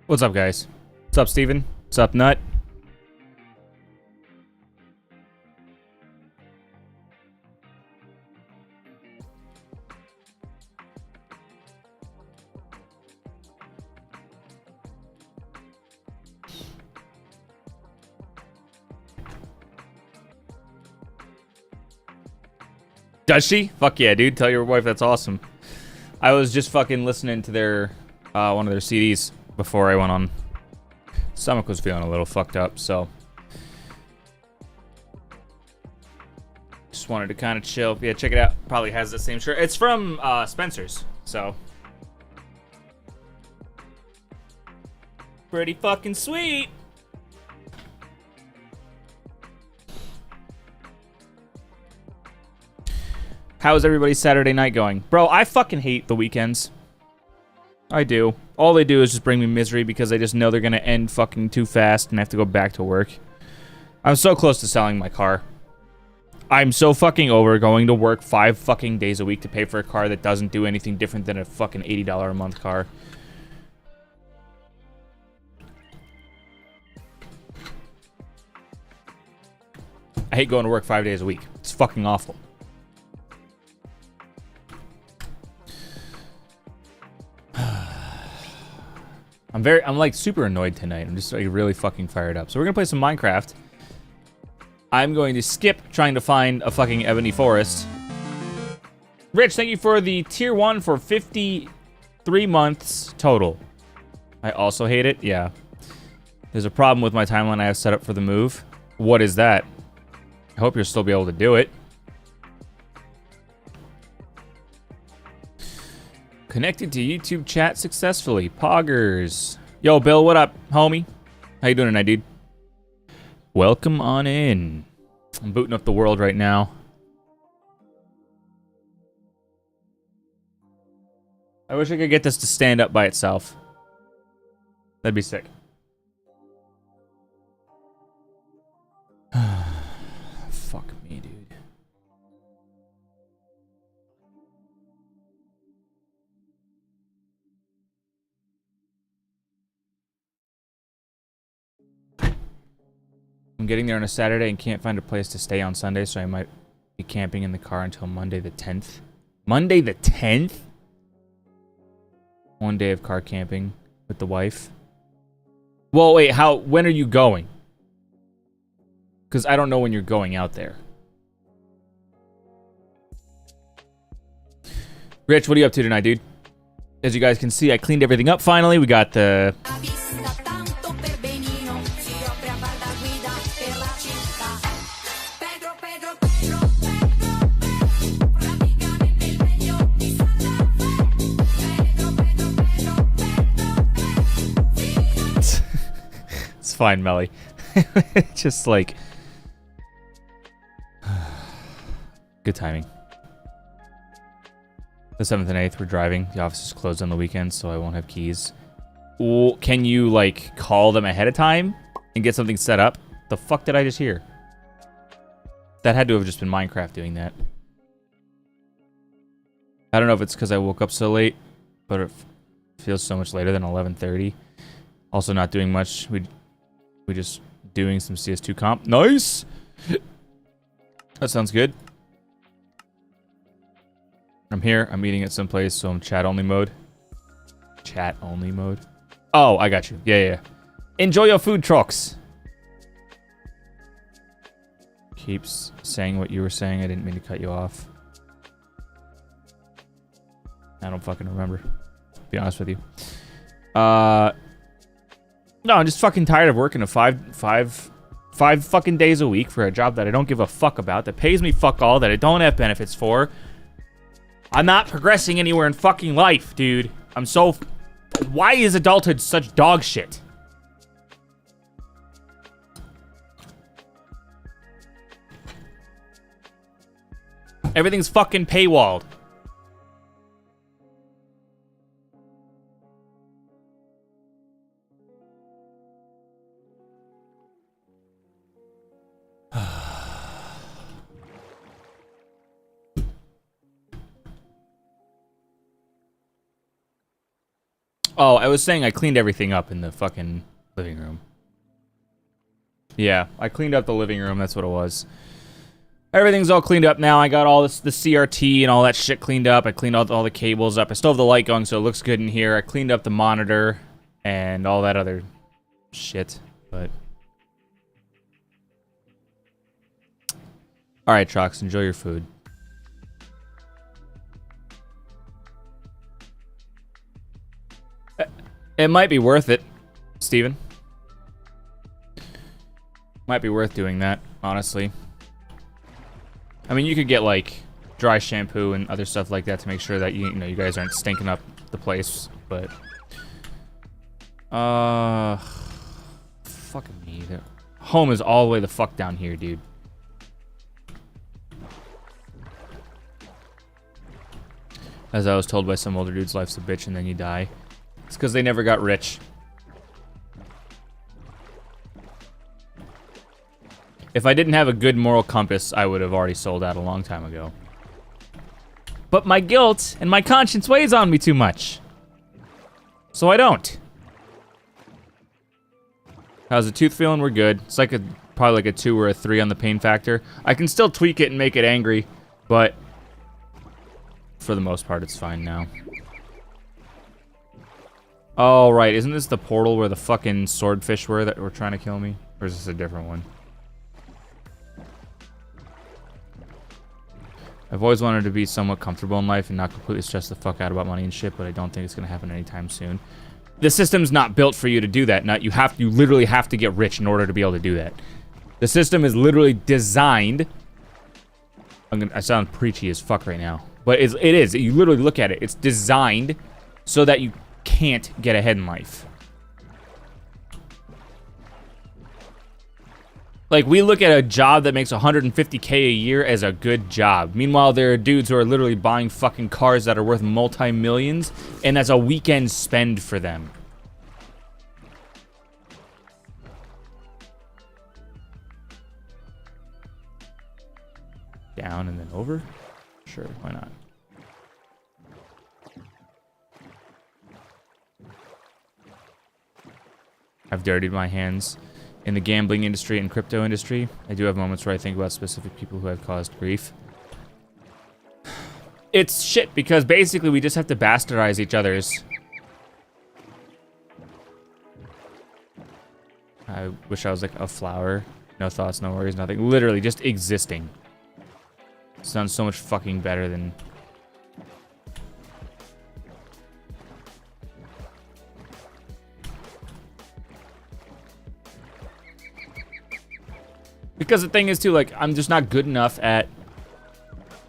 What's up, guys? What's up, Steven? What's up, Nut? Does she? Fuck yeah, dude. Tell your wife that's awesome. I was just fucking listening to their one of their CDs before I went on. Stomach was feeling a little fucked up, so just wanted to kind of chill. Yeah, check it out. Probably has the same shirt. It's from Spencer's, so pretty fucking sweet. How's everybody's Saturday night going? Bro, I fucking hate the weekends. I do. All they do is just bring me misery because I just know they're gonna end fucking too fast and I have to go back to work. I'm so close to selling my car. I'm so fucking over going to work 5 fucking days a week to pay for a car that doesn't do anything different than a fucking $80 a month car. I hate going to work 5 days a week. It's fucking awful. I'm like super annoyed tonight. I'm just like really fucking fired up. So we're gonna play some Minecraft. I'm going to skip trying to find a fucking ebony forest. Rich, thank you for the tier 1 for 53 months total. I also hate it. Yeah. There's a problem with my timeline I have set up for the move. What is that? I hope you'll still be able to do it. Connected to YouTube chat successfully. Poggers. Yo, Bill, what up, homie? How you doing tonight, dude? Welcome on in. I'm booting up the world right now. I wish I could get this to stand up by itself. That'd be sick. Fuck me, dude. I'm getting there on a Saturday and can't find a place to stay on Sunday, so I might be camping in the car until Monday the 10th. Monday the 10th? One day of car camping with the wife. Well, wait, when are you going? Because I don't know when you're going out there. Rich, what are you up to tonight, dude? As you guys can see, I cleaned everything up finally. We got the... It's fine, Melly. Just like... Good timing. The 7th and 8th, we're driving. The office is closed on the weekends, so I won't have keys. Well, can you, like, call them ahead of time and get something set up? The fuck did I just hear? That had to have just been Minecraft doing that. I don't know if it's because I woke up so late, but it feels so much later than 11:30. Also not doing much. We just doing some CS2 comp. Nice! That sounds good. I'm here. I'm eating at some place, so I'm chat only mode. Chat only mode. Oh, I got you. Yeah. Enjoy your food trucks. Keeps saying what you were saying. I didn't mean to cut you off. I don't fucking remember. To be honest with you. No, I'm just fucking tired of working a five fucking days a week for a job that I don't give a fuck about, that pays me fuck all, that I don't have benefits for. I'm not progressing anywhere in fucking life, dude. I'm so... Why is adulthood such dog shit? Everything's fucking paywalled. Oh, I was saying I cleaned everything up in the fucking living room. Yeah, I cleaned up the living room. That's what it was. Everything's all cleaned up now. I got all this, the CRT and all that shit cleaned up. I cleaned all the cables up. I still have the light going, so it looks good in here. I cleaned up the monitor and all that other shit, but... Alright, Trox, enjoy your food. It might be worth it, Steven. Might be worth doing that, honestly. I mean, you could get, like, dry shampoo and other stuff like that to make sure that, you know, you guys aren't stinking up the place, but... Fucking me. Home is all the way the fuck down here, dude. As I was told by some older dudes, life's a bitch and then you die. It's because they never got rich. If I didn't have a good moral compass, I would have already sold out a long time ago. But my guilt and my conscience weighs on me too much. So I don't. How's the tooth feeling? We're good. It's like probably like a 2 or a 3 on the pain factor. I can still tweak it and make it angry, but for the most part, it's fine now. Oh, right. Isn't this the portal where the fucking swordfish were that were trying to kill me? Or is this a different one? I've always wanted to be somewhat comfortable in life and not completely stress the fuck out about money and shit, but I don't think it's gonna happen anytime soon. The system's not built for you to do that. You literally have to get rich in order to be able to do that. The system is literally designed. I sound preachy as fuck right now, but it is. You literally look at it. It's designed so that you can't get ahead in life. Like, we look at a job that makes 150K a year as a good job. Meanwhile, there are dudes who are literally buying fucking cars that are worth multi-millions, and that's a weekend spend for them. Down and then over? Sure, why not? I've dirtied my hands. In the gambling industry and crypto industry, I do have moments where I think about specific people who have caused grief. It's shit, because basically we just have to bastardize each other's. I wish I was like a flower. No thoughts, no worries, nothing. Literally, just existing. Sounds so much fucking better than... Because the thing is, too, like, I'm just not good enough at...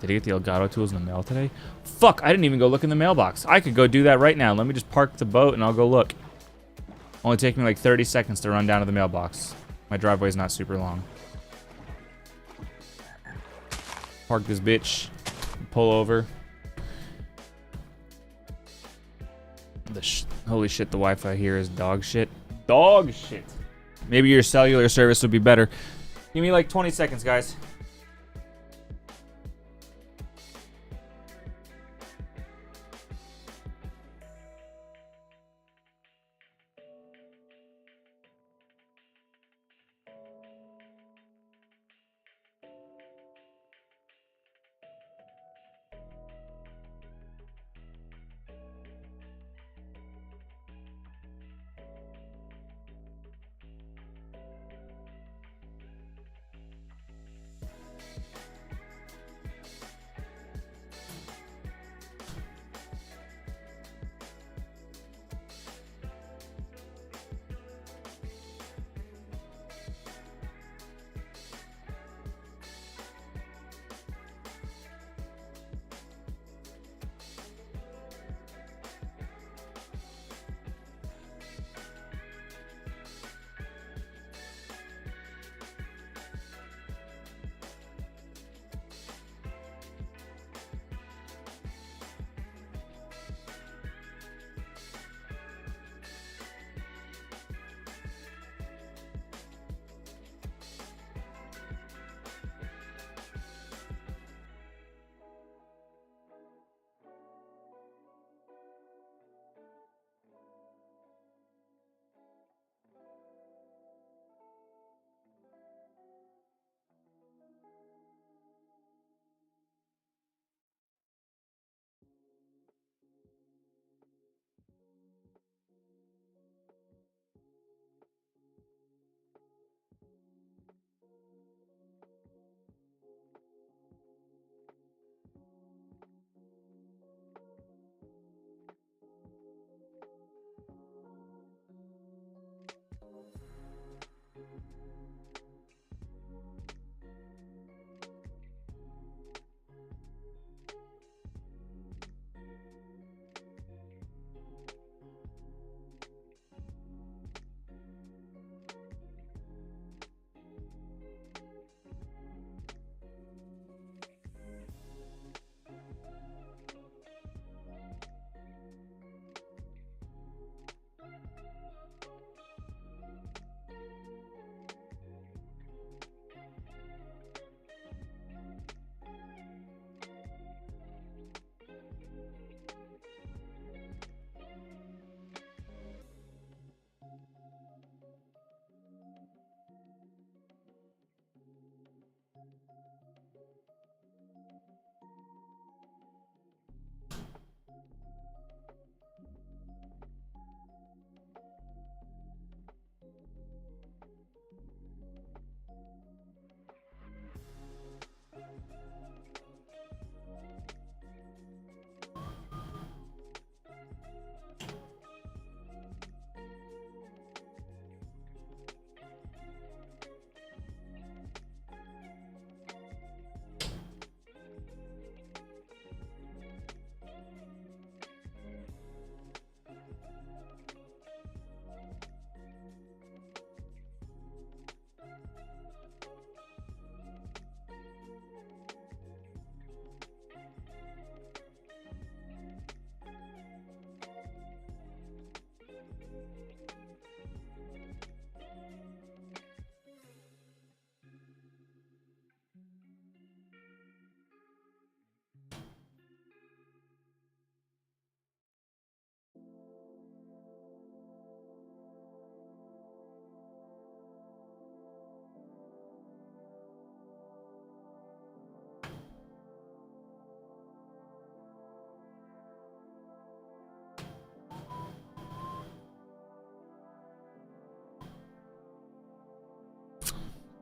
Did I get the Elgato tools in the mail today? Fuck, I didn't even go look in the mailbox. I could go do that right now. Let me just park the boat and I'll go look. Only take me like 30 seconds to run down to the mailbox. My driveway's not super long. Park this bitch. Pull over. Holy shit, the Wi-Fi here is dog shit. Dog shit. Maybe your cellular service would be better. Give me like 20 seconds, guys.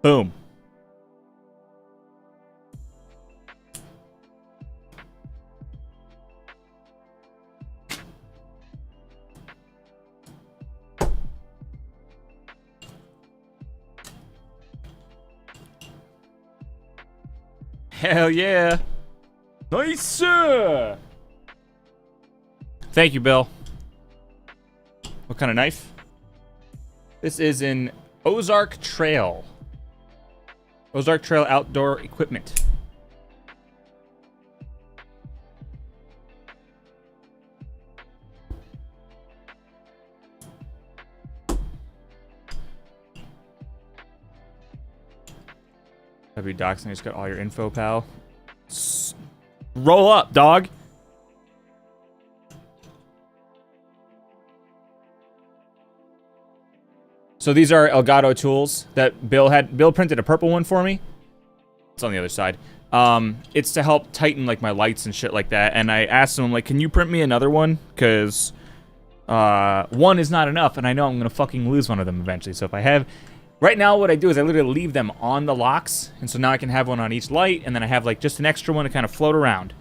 Boom. Hell yeah. Nice, sir. Thank you, Bill. What kind of knife? This is an Ozark Trail. Ozark Trail outdoor equipment. W Doxing, I just got all your info, pal. Roll up, dog. So these are Elgato tools that Bill printed a purple one for me. It's on the other side. It's to help tighten like my lights and shit like that. And I asked him, like, can you print me another one? Because one is not enough, and I know I'm gonna fucking lose one of them eventually. So if I have, right now what I do is I literally leave them on the locks, and so now I can have one on each light, and then I have like just an extra one to kind of float around.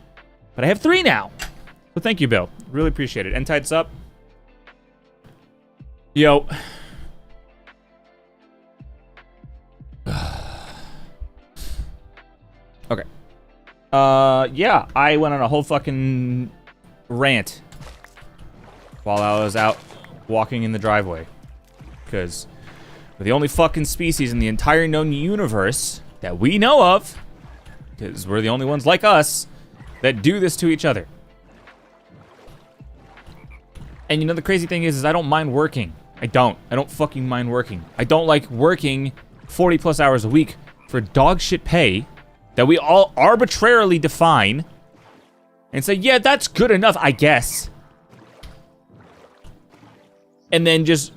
But I have 3 now. So thank you, Bill. Really appreciate it. End tights up. Yo. Okay. Yeah, I went on a whole fucking rant while I was out walking in the driveway. Because we're the only fucking species in the entire known universe that we know of, because we're the only ones like us that do this to each other. And you know the crazy thing is I don't mind working. I don't fucking mind working. I don't like working 40 plus hours a week for dog shit pay that we all arbitrarily define and say, yeah, that's good enough, I guess. And then just...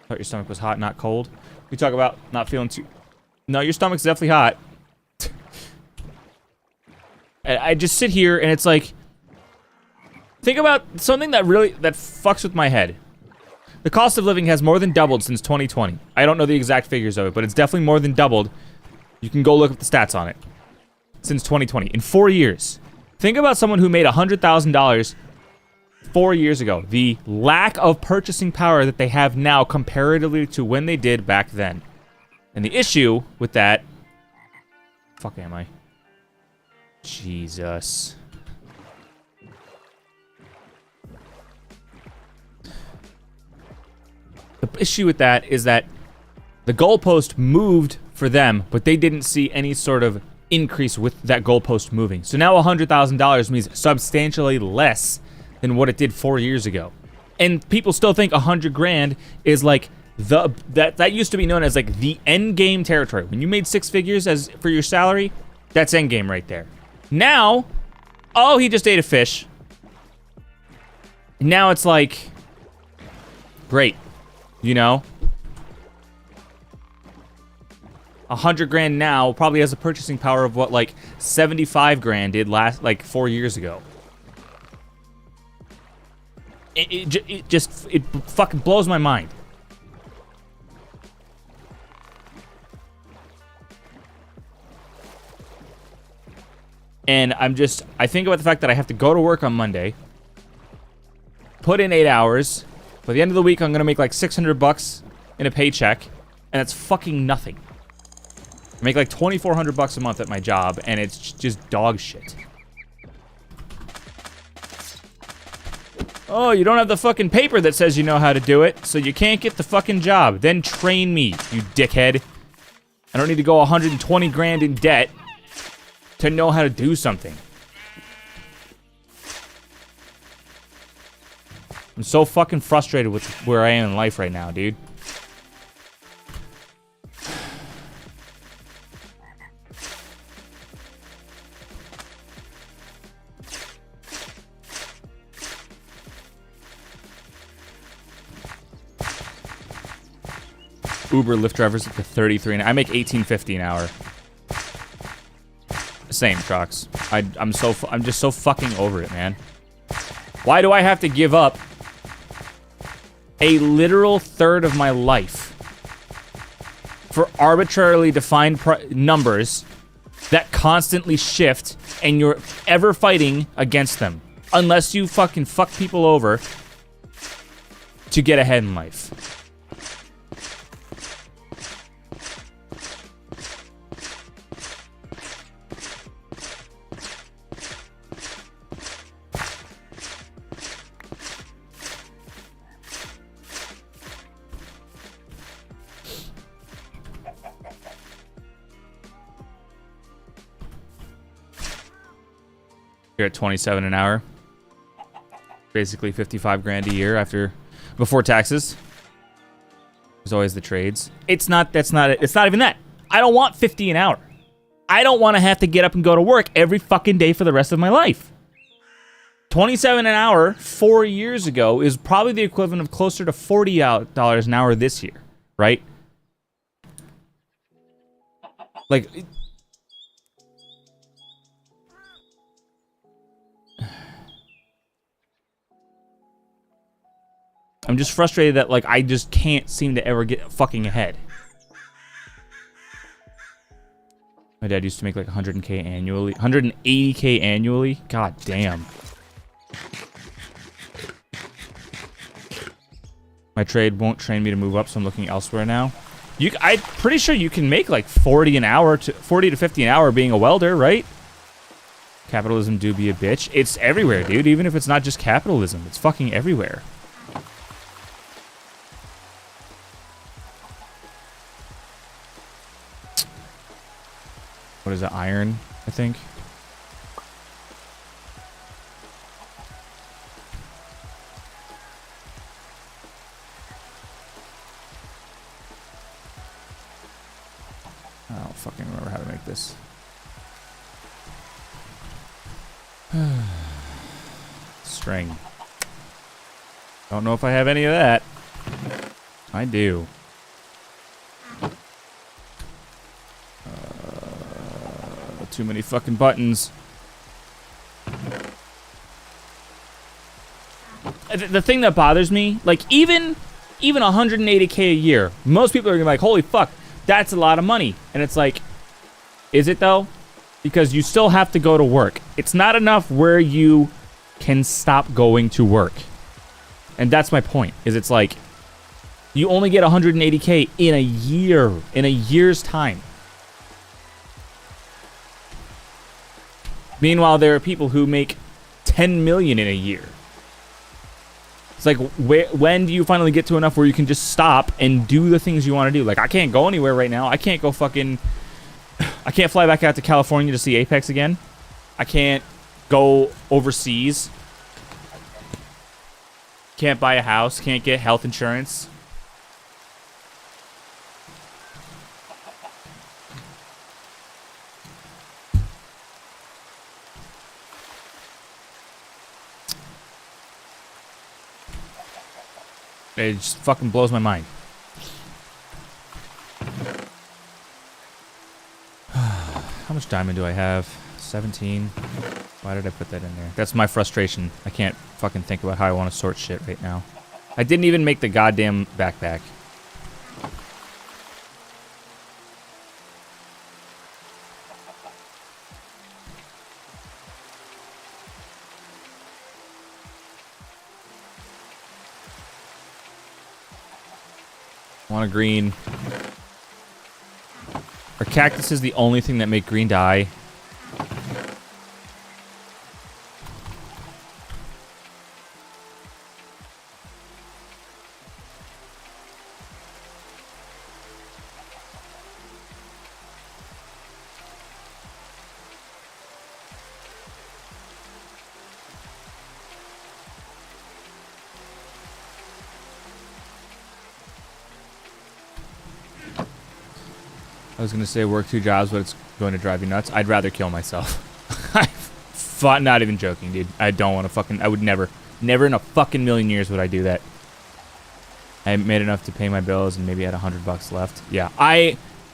Thought your stomach was hot, not cold. We talk about not feeling too... No, your stomach's definitely hot. I just sit here and it's like... Think about something that fucks with my head. The cost of living has more than doubled since 2020. I don't know the exact figures of it, but it's definitely more than doubled. You can go look up the stats on it. Since 2020. In 4 years. Think about someone who made $100,000 4 years ago. The lack of purchasing power that they have now comparatively to when they did back then. And the issue with that... Fuck am I? Jesus. The issue with that is that the goalpost moved for them, but they didn't see any sort of increase with that goalpost moving. So now $100,000 means substantially less than what it did 4 years ago. And people still think 100 grand is like that used to be known as like the end game territory. When you made 6 figures as for your salary, that's end game right there. Now, oh, he just ate a fish. Now it's like, great, you know? 100 grand now probably has a purchasing power of what like 75 grand did like 4 years ago. It just fucking blows my mind. And I think about the fact that I have to go to work on Monday, put in 8 hours. By the end of the week, I'm gonna make like $600 in a paycheck, and that's fucking nothing. I make like $2,400 a month at my job, and it's just dog shit. Oh, you don't have the fucking paper that says you know how to do it, so you can't get the fucking job. Then train me, you dickhead. I don't need to go 120 grand in debt to know how to do something. I'm so fucking frustrated with where I am in life right now, dude. Uber, Lyft drivers at the 33, and I make $18.50 an hour. Same trucks. I'm just so fucking over it, man. Why do I have to give up a literal third of my life for arbitrarily defined numbers that constantly shift, and you're ever fighting against them unless you fucking fuck people over to get ahead in life? You're at 27 an hour. Basically 55 grand a year before taxes. There's always the trades. It's not even that. I don't want 50 an hour. I don't want to have to get up and go to work every fucking day for the rest of my life. 27 an hour 4 years ago is probably the equivalent of closer to $40 an hour this year, right? Like, I'm just frustrated that, like, I just can't seem to ever get fucking ahead. My dad used to make like 100K annually, 180K annually. God damn. My trade won't train me to move up, so I'm looking elsewhere now. I'm pretty sure you can make like 40 to 50 an hour being a welder, right? Capitalism do be a bitch. It's everywhere, dude. Even if it's not just capitalism, it's fucking everywhere. What is it? Iron, I think. I don't fucking remember how to make this. String. Don't know if I have any of that. I do. Too many fucking buttons. The thing that bothers me, like even 180K a year, most people are gonna be like, holy fuck, that's a lot of money. And it's like, is it though? Because you still have to go to work. It's not enough where you can stop going to work. And that's my point, is it's like, you only get 180K in a year, in a year's time. Meanwhile, there are people who make 10 million in a year. It's like, when do you finally get to enough where you can just stop and do the things you want to do? Like, I can't go anywhere right now. I can't go I can't fly back out to California to see Apex again. I can't go overseas. Can't buy a house. Can't get health insurance. It just fucking blows my mind. How much diamond do I have? 17. Why did I put that in there? That's my frustration. I can't fucking think about how I want to sort shit right now. I didn't even make the goddamn backpack. Want a green. Are cactuses the only thing that make green dye? I was going to say work 2 jobs, but it's going to drive you nuts. I'd rather kill myself. Not even joking, dude. I don't want to fucking... I would never in a fucking million years would I do that. I made enough to pay my bills and maybe had $100 left. Yeah,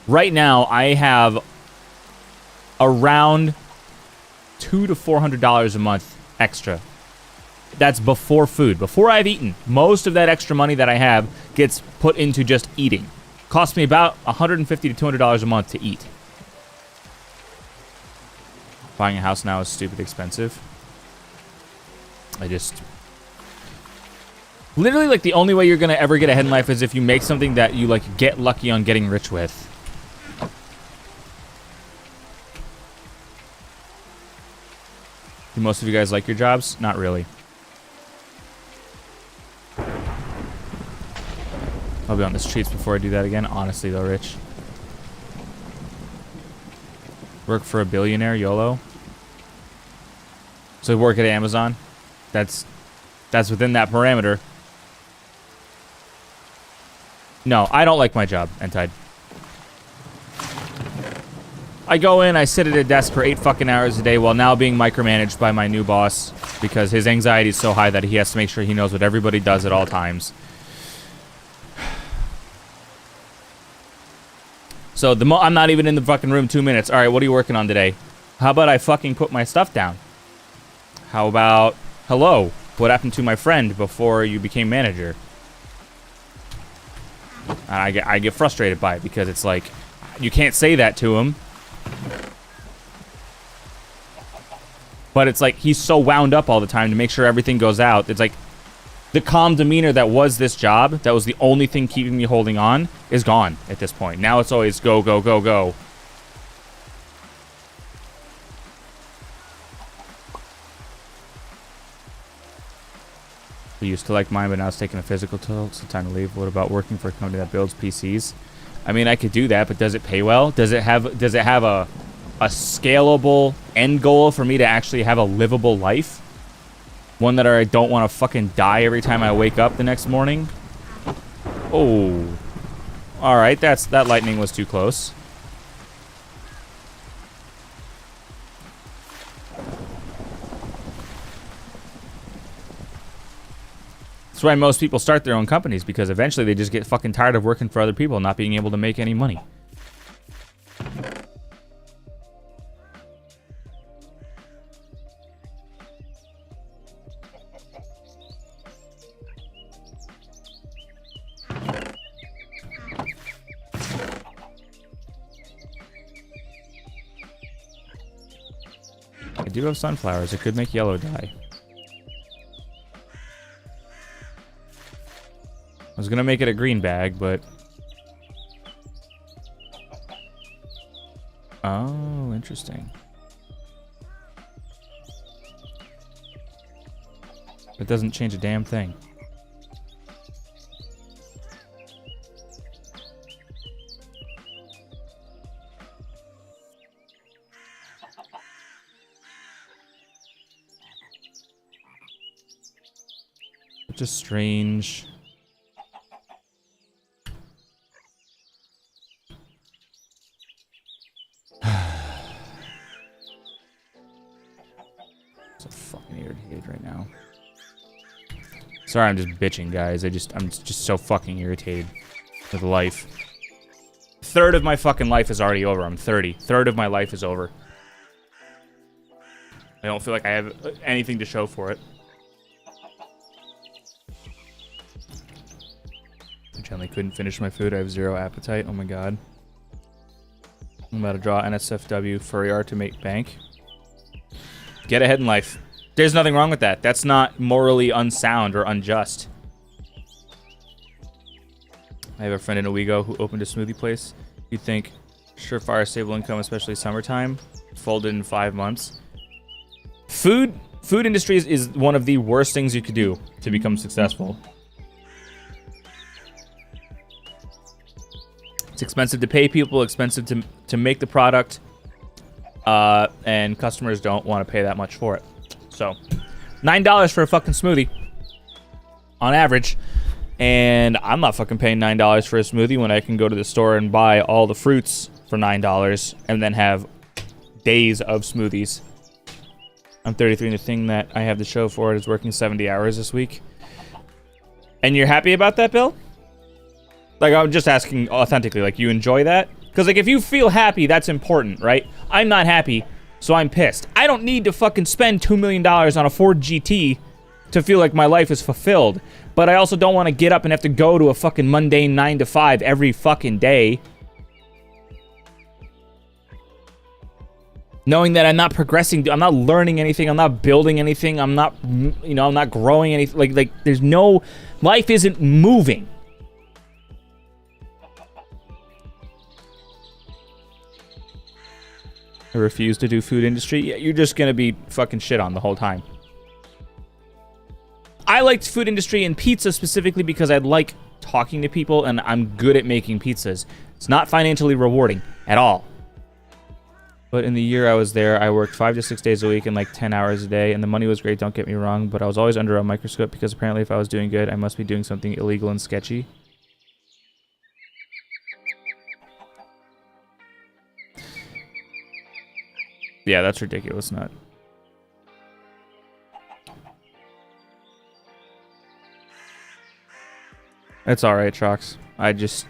right now, I have around $200 to $400 a month extra. That's before food. Before I've eaten. Most of that extra money that I have gets put into just eating. Costs me about $150 to $200 a month to eat. Buying a house now is stupid expensive. Literally, like, the only way you're gonna ever get ahead in life is if you make something that you, like, get lucky on getting rich with. Do most of you guys like your jobs? Not really. I'll be on the streets before I do that again. Honestly, though, Rich. Work for a billionaire, YOLO. So work at Amazon. That's within that parameter. No, I don't like my job, Entide. I go in, I sit at a desk for 8 fucking hours a day while now being micromanaged by my new boss because his anxiety is so high that he has to make sure he knows what everybody does at all times. So I'm not even in the fucking room 2 minutes. All right, what are you working on today? How about I fucking put my stuff down? How about, hello, what happened to my friend before you became manager? And I get frustrated by it because it's like, you can't say that to him. But it's like, he's so wound up all the time to make sure everything goes out. It's like, the calm demeanor that was this job, that was the only thing keeping me holding on, is gone at this point. Now it's always go, go, go, go. We used to like mine, but now it's taking a physical toll. It's time to leave. What about working for a company that builds PCs? I mean, I could do that, but does it pay well? Does it have a scalable end goal for me to actually have a livable life? One that I don't want to fucking die every time I wake up the next morning. Oh. Alright, that lightning was too close. That's why most people start their own companies, because eventually they just get fucking tired of working for other people and not being able to make any money. I do have sunflowers. It could make yellow dye. was gonna make it a green bag, but... Oh, interesting. It doesn't change a damn thing. Just strange. So fucking irritated right now. Sorry, I'm just bitching, guys. I'm just so fucking irritated with life. Third of my fucking life is already over. I'm 30. Third of my life is over. I don't feel like I have anything to show for it. I generally couldn't finish my food. I have zero appetite. Oh my god. I'm about to draw NSFW furry art to make bank. Get ahead in life. There's nothing wrong with that. That's not morally unsound or unjust. I have a friend in Owego who opened a smoothie place. You'd think, surefire, stable income, especially summertime. Folded in 5 months. Food industries is one of the worst things you could do to become successful. It's expensive to pay people, expensive to make the product, and customers don't want to pay that much for it. So, $9 for a fucking smoothie, on average, and I'm not fucking paying $9 for a smoothie when I can go to the store and buy all the fruits for $9 and then have days of smoothies. I'm 33 and the thing that I have to show for it is working 70 hours this week. And you're happy about that, Bill? Like, I'm just asking authentically, like, you enjoy that? Because, like, if you feel happy, that's important, right? I'm not happy, so I'm pissed. I don't need to fucking spend $2 million on a Ford GT to feel like my life is fulfilled. But I also don't want to get up and have to go to a fucking mundane 9 to 5 every fucking day. Knowing that I'm not progressing, I'm not learning anything, I'm not building anything, I'm not, you know, I'm not growing anything. Like there's no, life isn't moving. I refuse to do food industry. Yeah, you're just gonna be fucking shit on the whole time. I liked food industry and pizza specifically because I like talking to people and I'm good at making pizzas. It's not financially rewarding at all. But in the year I was there, I worked 5 to 6 days a week and like 10 hours a day, and the money was great, don't get me wrong, but I was always under a microscope because apparently if I was doing good, I must be doing something illegal and sketchy. Yeah, that's ridiculous, not. It's alright, Trox. I just...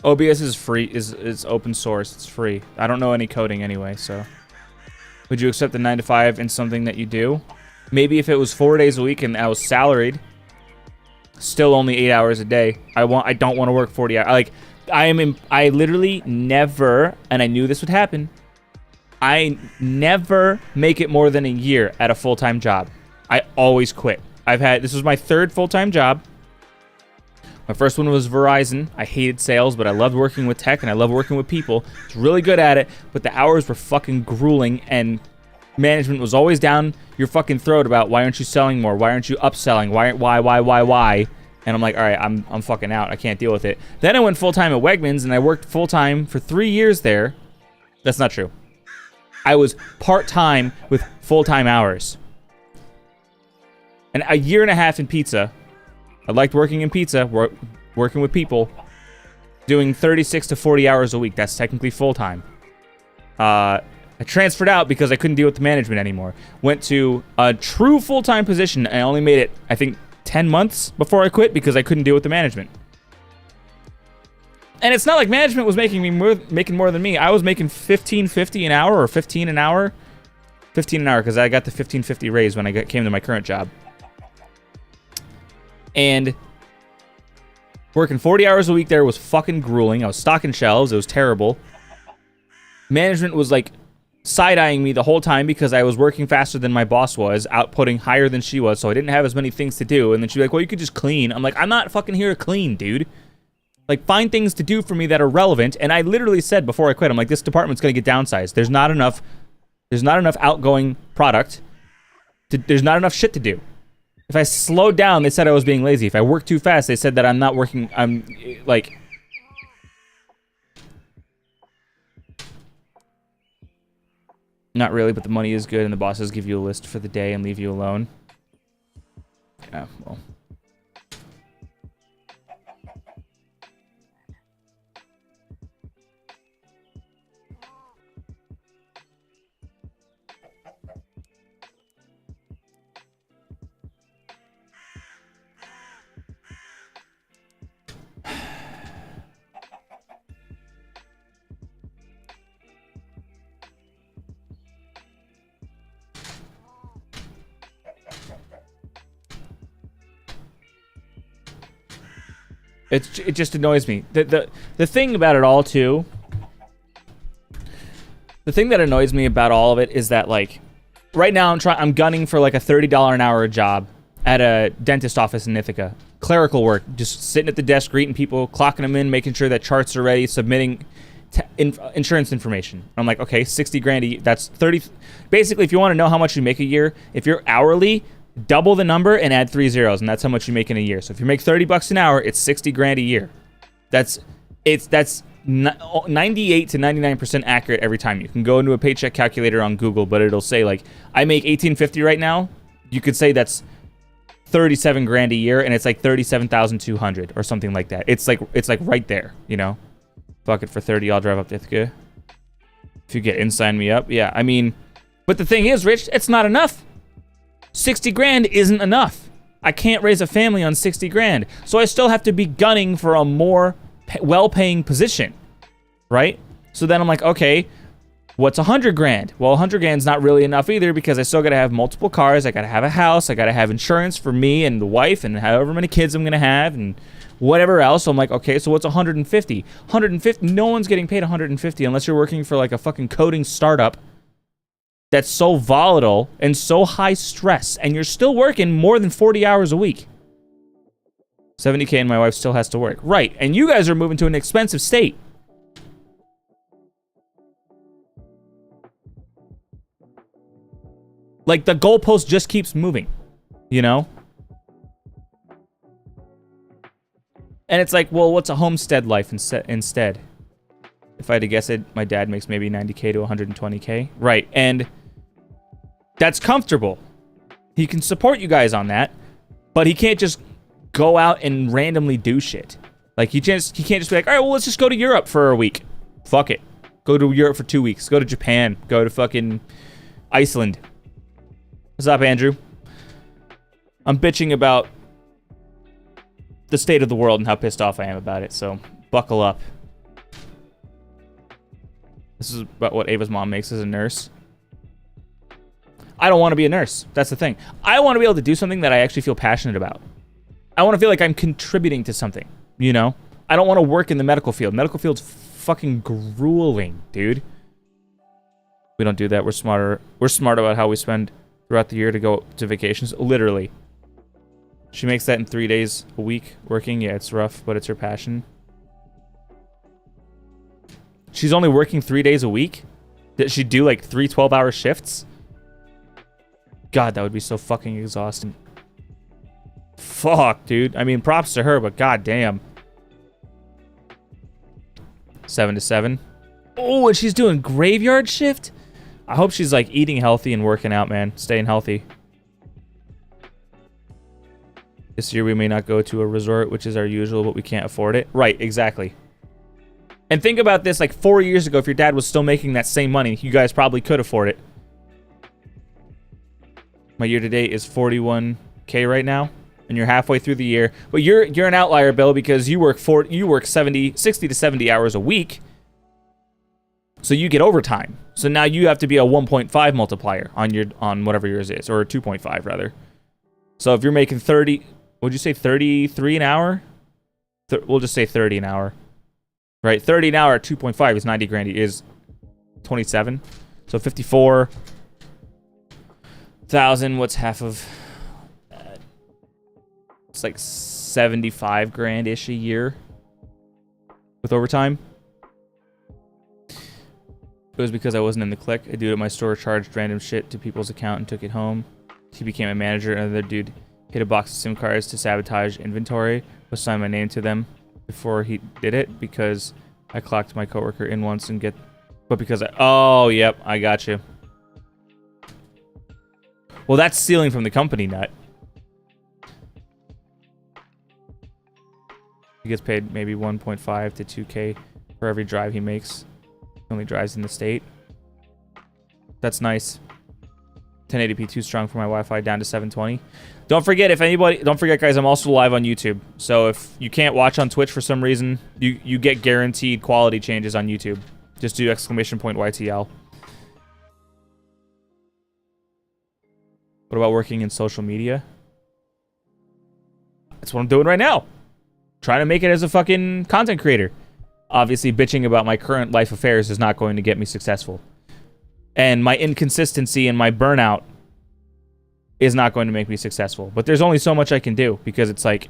OBS is free, is open source, it's free. I don't know any coding anyway, so. Would you accept the 9 to 5 in something that you do? Maybe if it was 4 days a week and I was salaried, still only 8 hours a day. I don't want to work 40 hours. I literally never, and I knew this would happen, I never make it more than a year at a full-time job. I always quit. This was my 3rd full-time job. My first one was Verizon. I hated sales, but I loved working with tech and I loved working with people. I was really good at it, but the hours were fucking grueling and management was always down your fucking throat about why aren't you selling more? Why aren't you upselling? Why? And I'm like, all right, I'm fucking out. I can't deal with it. Then I went full-time at Wegmans and I worked full-time for 3 years there. That's not true. I was part-time with full-time hours. And a year and a half in pizza. I liked working in pizza, working with people, doing 36 to 40 hours a week. That's technically full-time. I transferred out because I couldn't deal with the management anymore. Went to a true full-time position, and I only made it, I think, 10 months before I quit because I couldn't deal with the management. And it's not like management was making more than me. I was making $15.50 an hour or $15 an hour. $15 an hour because I got the $15.50 raise when I came to my current job. And Working 40 hours a week there was fucking grueling. I was stocking shelves. It was terrible. Management was like side-eyeing me the whole time because I was working faster than my boss was, outputting higher than she was, so I didn't have as many things to do. And then she'd be like, well, you could just clean. I'm like, I'm not fucking here to clean, dude. Like, find things to do for me that are relevant. And I literally said before I quit, I'm like, this department's going to get downsized. There's not enough outgoing product. There's not enough shit to do. If I slowed down, they said I was being lazy. If I worked too fast, they said that I'm not working. I'm like... Not really, but the money is good, and the bosses give you a list for the day and leave you alone. Yeah, well. It just annoys me. The thing about it all too. The thing that annoys me about all of it is that, like, right now I'm gunning for like a $30 an hour job at a dentist office in Ithaca. Clerical work, just sitting at the desk, greeting people, clocking them in, making sure that charts are ready, submitting insurance information. I'm like, okay, 60 grand a year, that's 30. Basically, if you want to know how much you make a year, if you're hourly, double the number and add 3 zeros, and that's how much you make in a year. So if you make 30 bucks an hour, it's 60 grand a year. That's 98 to 99% accurate every time. You can go into a paycheck calculator on Google, but it'll say, like, I make $18.50 right now. You could say that's 37 grand a year, and it's like 37,200 or something like that. It's like right there, you know. Fuck it, for 30, I'll drive up to Ithaca. If you get in, sign me up. Yeah, I mean, but the thing is, Rich, it's not enough. 60 grand isn't enough. I can't raise a family on 60 grand. So I still have to be gunning for a more well-paying position, right? So then I'm like, okay, what's 100 grand? Well, 100 grand's not really enough either, because I still gotta have multiple cars, I gotta have a house, I gotta have insurance for me and the wife and however many kids I'm gonna have and whatever else. So I'm like, okay, so what's 150? 150, no one's getting paid 150 unless you're working for like a fucking coding startup that's so volatile and so high stress, and you're still working more than 40 hours a week. 70K and my wife still has to work. Right, and you guys are moving to an expensive state. Like, the goalpost just keeps moving, you know? And it's like, well, what's a homestead life instead? If I had to guess it, my dad makes maybe 90K to 120K. Right, and that's comfortable. He can support you guys on that, but he can't just go out and randomly do shit. Like, he can't just be like, all right, well, let's just go to Europe for a week. Fuck it. Go to Europe for 2 weeks. Go to Japan. Go to fucking Iceland. What's up, Andrew? I'm bitching about the state of the world and how pissed off I am about it, so buckle up. This is about what Ava's mom makes as a nurse. I don't want to be a nurse. That's the thing. I want to be able to do something that I actually feel passionate about. I want to feel like I'm contributing to something, you know? I don't want to work in the medical field. Medical field's fucking grueling, dude. We don't do that. We're smarter. We're smart about how we spend throughout the year to go to vacations. Literally. She makes that in 3 days a week working. Yeah, it's rough, but it's her passion. She's only working 3 days a week? Did she do like 3 12-hour shifts? God, that would be so fucking exhausting. Fuck, dude. I mean, props to her, but goddamn. 7 to 7. Oh, and she's doing graveyard shift? I hope she's like eating healthy and working out, man. Staying healthy. This year we may not go to a resort, which is our usual, but we can't afford it. Right, exactly. And think about this, like 4 years ago, if your dad was still making that same money, you guys probably could afford it. My year-to-date is 41K right now, and you're halfway through the year. But you're an outlier, Bill, because you work 60 to 70 hours a week, so you get overtime. So now you have to be a 1.5 multiplier on whatever yours is, or 2.5 rather. So if you're making 30, would you say 33 an hour? we'll just say 30 an hour. Right? 30 an hour at 2.5 is 90 grand. Is 27. So 54,000. What's half of that? It's like 75 grand-ish a year with overtime. It was because I wasn't in the clique. A dude at my store charged random shit to people's account and took it home. He became a manager. Another dude hit a box of SIM cards to sabotage inventory. Was sign my name to them before he did it because I clocked my coworker in once and get... But because I... Oh, yep. I got you. Well, that's stealing from the company, nut. He gets paid maybe 1.5 to 2K for every drive he makes. He only drives in the state. That's nice. 1080p too strong for my Wi-Fi, down to 720. Don't forget, guys, I'm also live on YouTube. So if you can't watch on Twitch for some reason, you get guaranteed quality changes on YouTube. Just do !YTL. What about working in social media? That's what I'm doing right now. Trying to make it as a fucking content creator. Obviously, bitching about my current life affairs is not going to get me successful. And my inconsistency and my burnout is not going to make me successful. But there's only so much I can do, because it's like...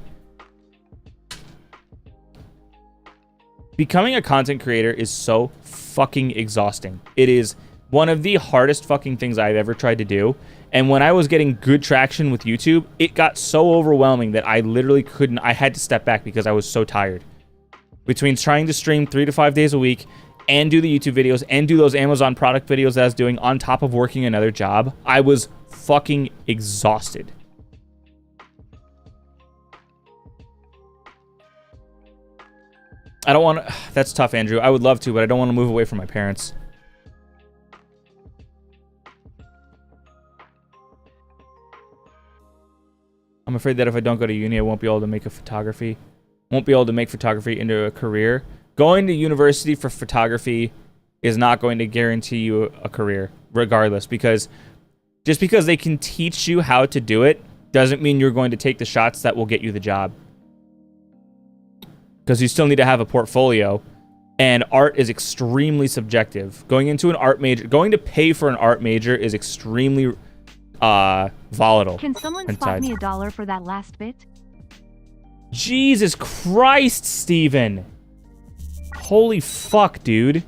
Becoming a content creator is so fucking exhausting. It is one of the hardest fucking things I've ever tried to do. And when I was getting good traction with YouTube, it got so overwhelming that I literally couldn't... I had to step back because I was so tired. Between trying to stream 3 to 5 days a week and do the YouTube videos and do those Amazon product videos that I was doing on top of working another job, I was fucking exhausted. I don't want to... That's tough, Andrew. I would love to, but I don't want to move away from my parents. I'm afraid that if I don't go to uni, I won't be able to make photography into a career. Going to university for photography is not going to guarantee you a career, regardless, because just because they can teach you how to do it doesn't mean you're going to take the shots that will get you the job. Because you still need to have a portfolio, and art is extremely subjective. Going into an art major, going to pay for an art major is extremely volatile. Can someone spot me $1 for that last bit? Jesus Christ, Steven. Holy fuck, dude.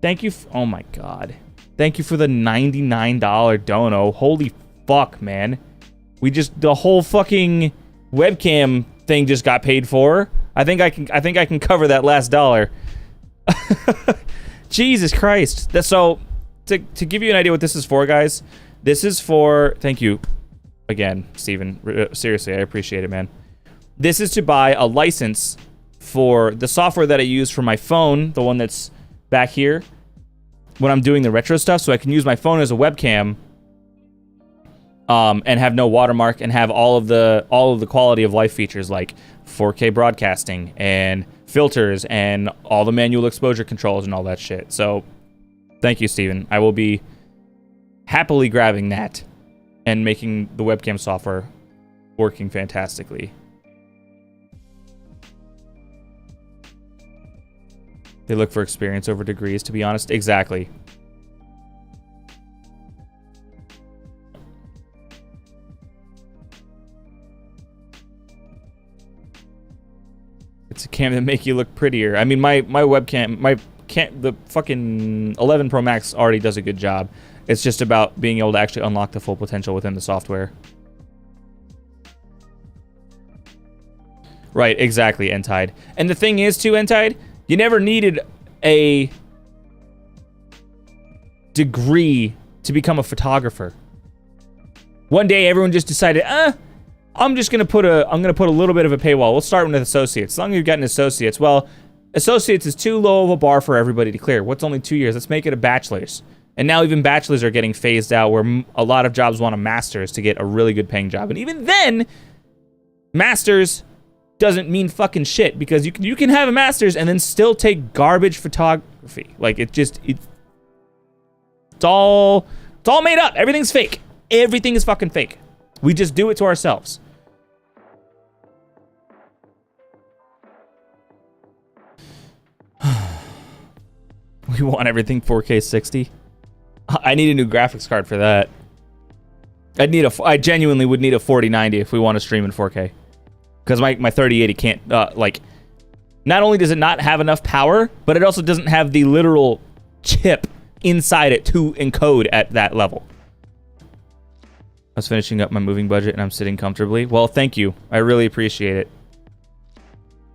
Thank you. Oh my god. Thank you for the $99 dono. Holy fuck, man. The whole fucking webcam thing just got paid for. I think I can cover that last dollar. Jesus Christ. So to give you an idea what this is for, guys. This is for... Thank you again, Steven. Seriously, I appreciate it, man. This is to buy a license for the software that I use for my phone, the one that's back here, when I'm doing the retro stuff, so I can use my phone as a webcam, and have no watermark and have all of the quality of life features like 4K broadcasting and filters and all the manual exposure controls and all that shit. So, thank you, Steven. I will be happily grabbing that and making the webcam software working fantastically. They look for experience over degrees, to be honest. Exactly. It's a cam that make you look prettier. I mean, my webcam, the fucking 11 Pro Max already does a good job. It's just about being able to actually unlock the full potential within the software. Right, exactly, Entide. And the thing is, too, Entide, you never needed a degree to become a photographer. One day, everyone just decided, I'm gonna put a little bit of a paywall. We'll start with associates. As long as you've got an associates, well, associates is too low of a bar for everybody to clear. What's only 2 years? Let's make it a bachelor's. And now even bachelors are getting phased out, where a lot of jobs want a master's to get a really good paying job. And even then, master's doesn't mean fucking shit, because you can have a master's and then still take garbage photography. Like, it's all made up. Everything's fake. Everything is fucking fake. We just do it to ourselves. We want everything 4K 60. I need a new graphics card for that. I genuinely would need a 4090 if we want to stream in 4K. Because my 3080 can't, like, not only does it not have enough power, but it also doesn't have the literal chip inside it to encode at that level. I was finishing up my moving budget and I'm sitting comfortably. Well, thank you. I really appreciate it.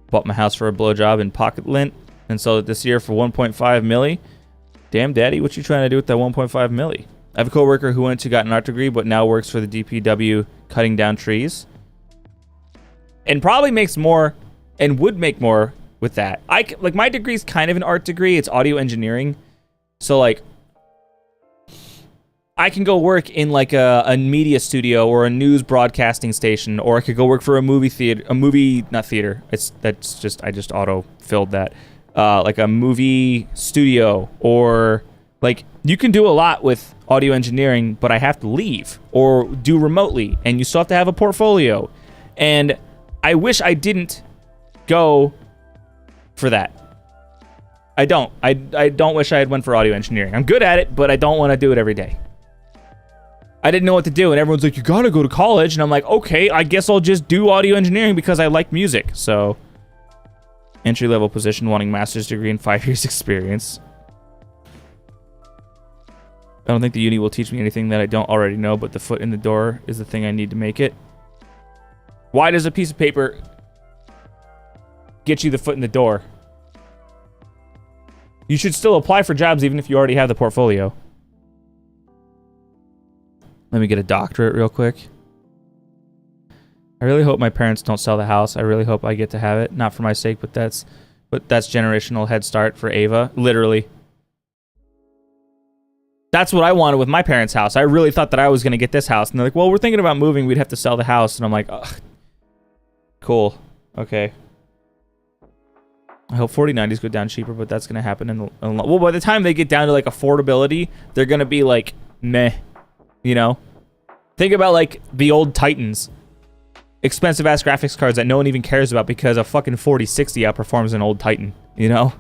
Bought my house for a blowjob in pocket lint and sold it this year for 1.5 milli. Damn, daddy, what you trying to do with that 1.5 milli? I have a coworker who got an art degree, but now works for the DPW cutting down trees. And probably makes more and would make more with that. Like, my degree is kind of an art degree. It's audio engineering. So, like, I can go work in, like, a media studio or a news broadcasting station, or I could go work for a movie theater, not theater. I just auto-filled that. Like a movie studio, or, like, you can do a lot with audio engineering, but I have to leave or do remotely, and you still have to have a portfolio. And I wish I didn't go for that. I don't wish I had went for audio engineering. I'm good at it, but I don't want to do it every day. I didn't know what to do, and everyone's like, you gotta go to college, and I'm like, okay, I guess I'll just do audio engineering because I like music. So, entry-level position, wanting master's degree and 5 years experience. I don't think the uni will teach me anything that I don't already know, but the foot in the door is the thing I need to make it. Why does a piece of paper get you the foot in the door? You should still apply for jobs even if you already have the portfolio. Let me get a doctorate real quick. I really hope my parents don't sell the house. I really hope I get to have it. Not for my sake, but that's generational head start for Ava. Literally. That's what I wanted with my parents' house. I really thought that I was going to get this house. And they're like, well, we're thinking about moving. We'd have to sell the house. And I'm like, ugh. Cool. Okay. I hope 4090s go down cheaper, but that's going to happen well, by the time they get down to, like, affordability, they're going to be, like, meh. You know? Think about, like, the old Titans. Expensive-ass graphics cards that no one even cares about because a fucking 4060 outperforms an old Titan. You know?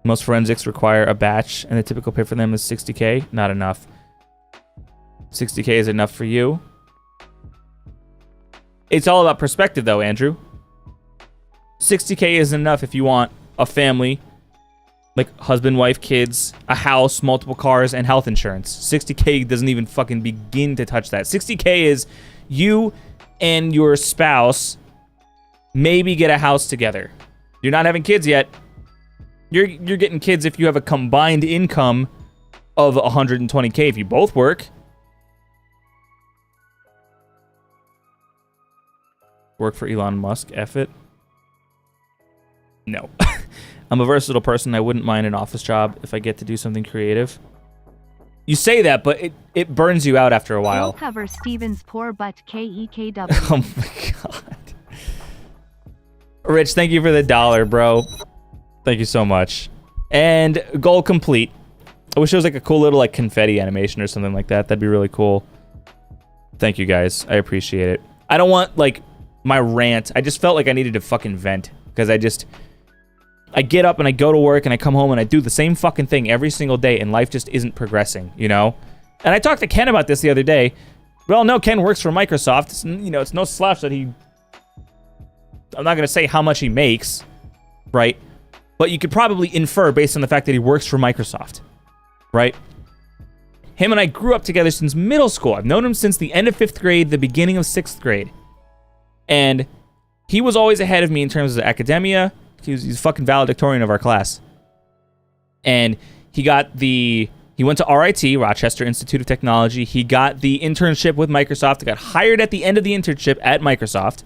Most forensics require a batch, and the typical pay for them is 60K. Not enough. 60K is enough for you. It's all about perspective, though, Andrew. 60K is enough if you want a family, like husband, wife, kids, a house, multiple cars, and health insurance. 60K doesn't even fucking begin to touch that. 60K is you and your spouse maybe get a house together. You're not having kids yet. You're getting kids if you have a combined income of 120K if you both work. Work for Elon Musk, F it. No. I'm a versatile person. I wouldn't mind an office job if I get to do something creative. You say that, but it burns you out after a while. We'll cover Steven's poor butt KEKW. Oh my god. Rich, thank you for the $1, bro. Thank you so much. And goal complete. I wish there was like a cool little like confetti animation or something like that. That'd be really cool. Thank you guys. I appreciate it. I don't want like my rant. I just felt like I needed to fucking vent because I get up and I go to work and I come home and I do the same fucking thing every single day and life just isn't progressing, you know? And I talked to Ken about this the other day. Well, no, Ken works for Microsoft. It's, you know, it's no slouch that I'm not going to say how much he makes, right? But you could probably infer based on the fact that he works for Microsoft, right? Him and I grew up together since middle school. I've known him since the end of 5th grade, the beginning of 6th grade. And he was always ahead of me in terms of academia. He's fucking valedictorian of our class. And he went to RIT, Rochester Institute of Technology. He got the internship with Microsoft. He got hired at the end of the internship at Microsoft.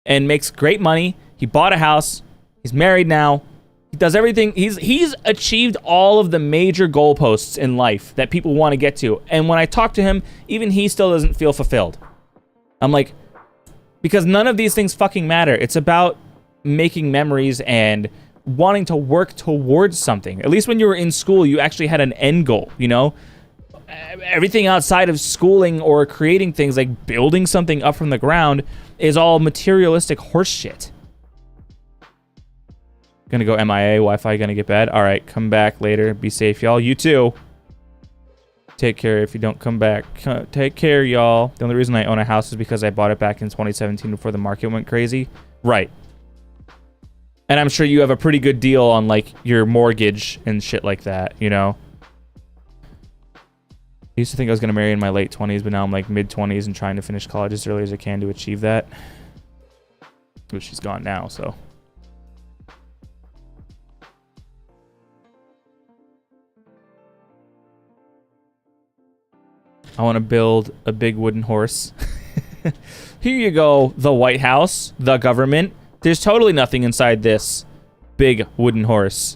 And makes great money. He bought a house. He's married now. He does everything. He's achieved all of the major goalposts in life that people want to get to. And when I talk to him, even he still doesn't feel fulfilled. I'm like, because none of these things fucking matter. It's about making memories and wanting to work towards something. At least when you were in school, you actually had an end goal, you know? Everything outside of schooling or creating things like building something up from the ground is all materialistic horse shit. Gonna go MIA. Wi-Fi gonna get bad. All right, come back later. Be safe, y'all. You too. Take care if you don't come back. Take care, y'all. The only reason I own a house is because I bought it back in 2017 before the market went crazy. Right. And I'm sure you have a pretty good deal on, like, your mortgage and shit like that, you know? I used to think I was going to marry in my late 20s, but now I'm, like, mid-20s and trying to finish college as early as I can to achieve that. But she's gone now, so... I want to build a big wooden horse. Here you go, the White House, the government. There's totally nothing inside this big wooden horse.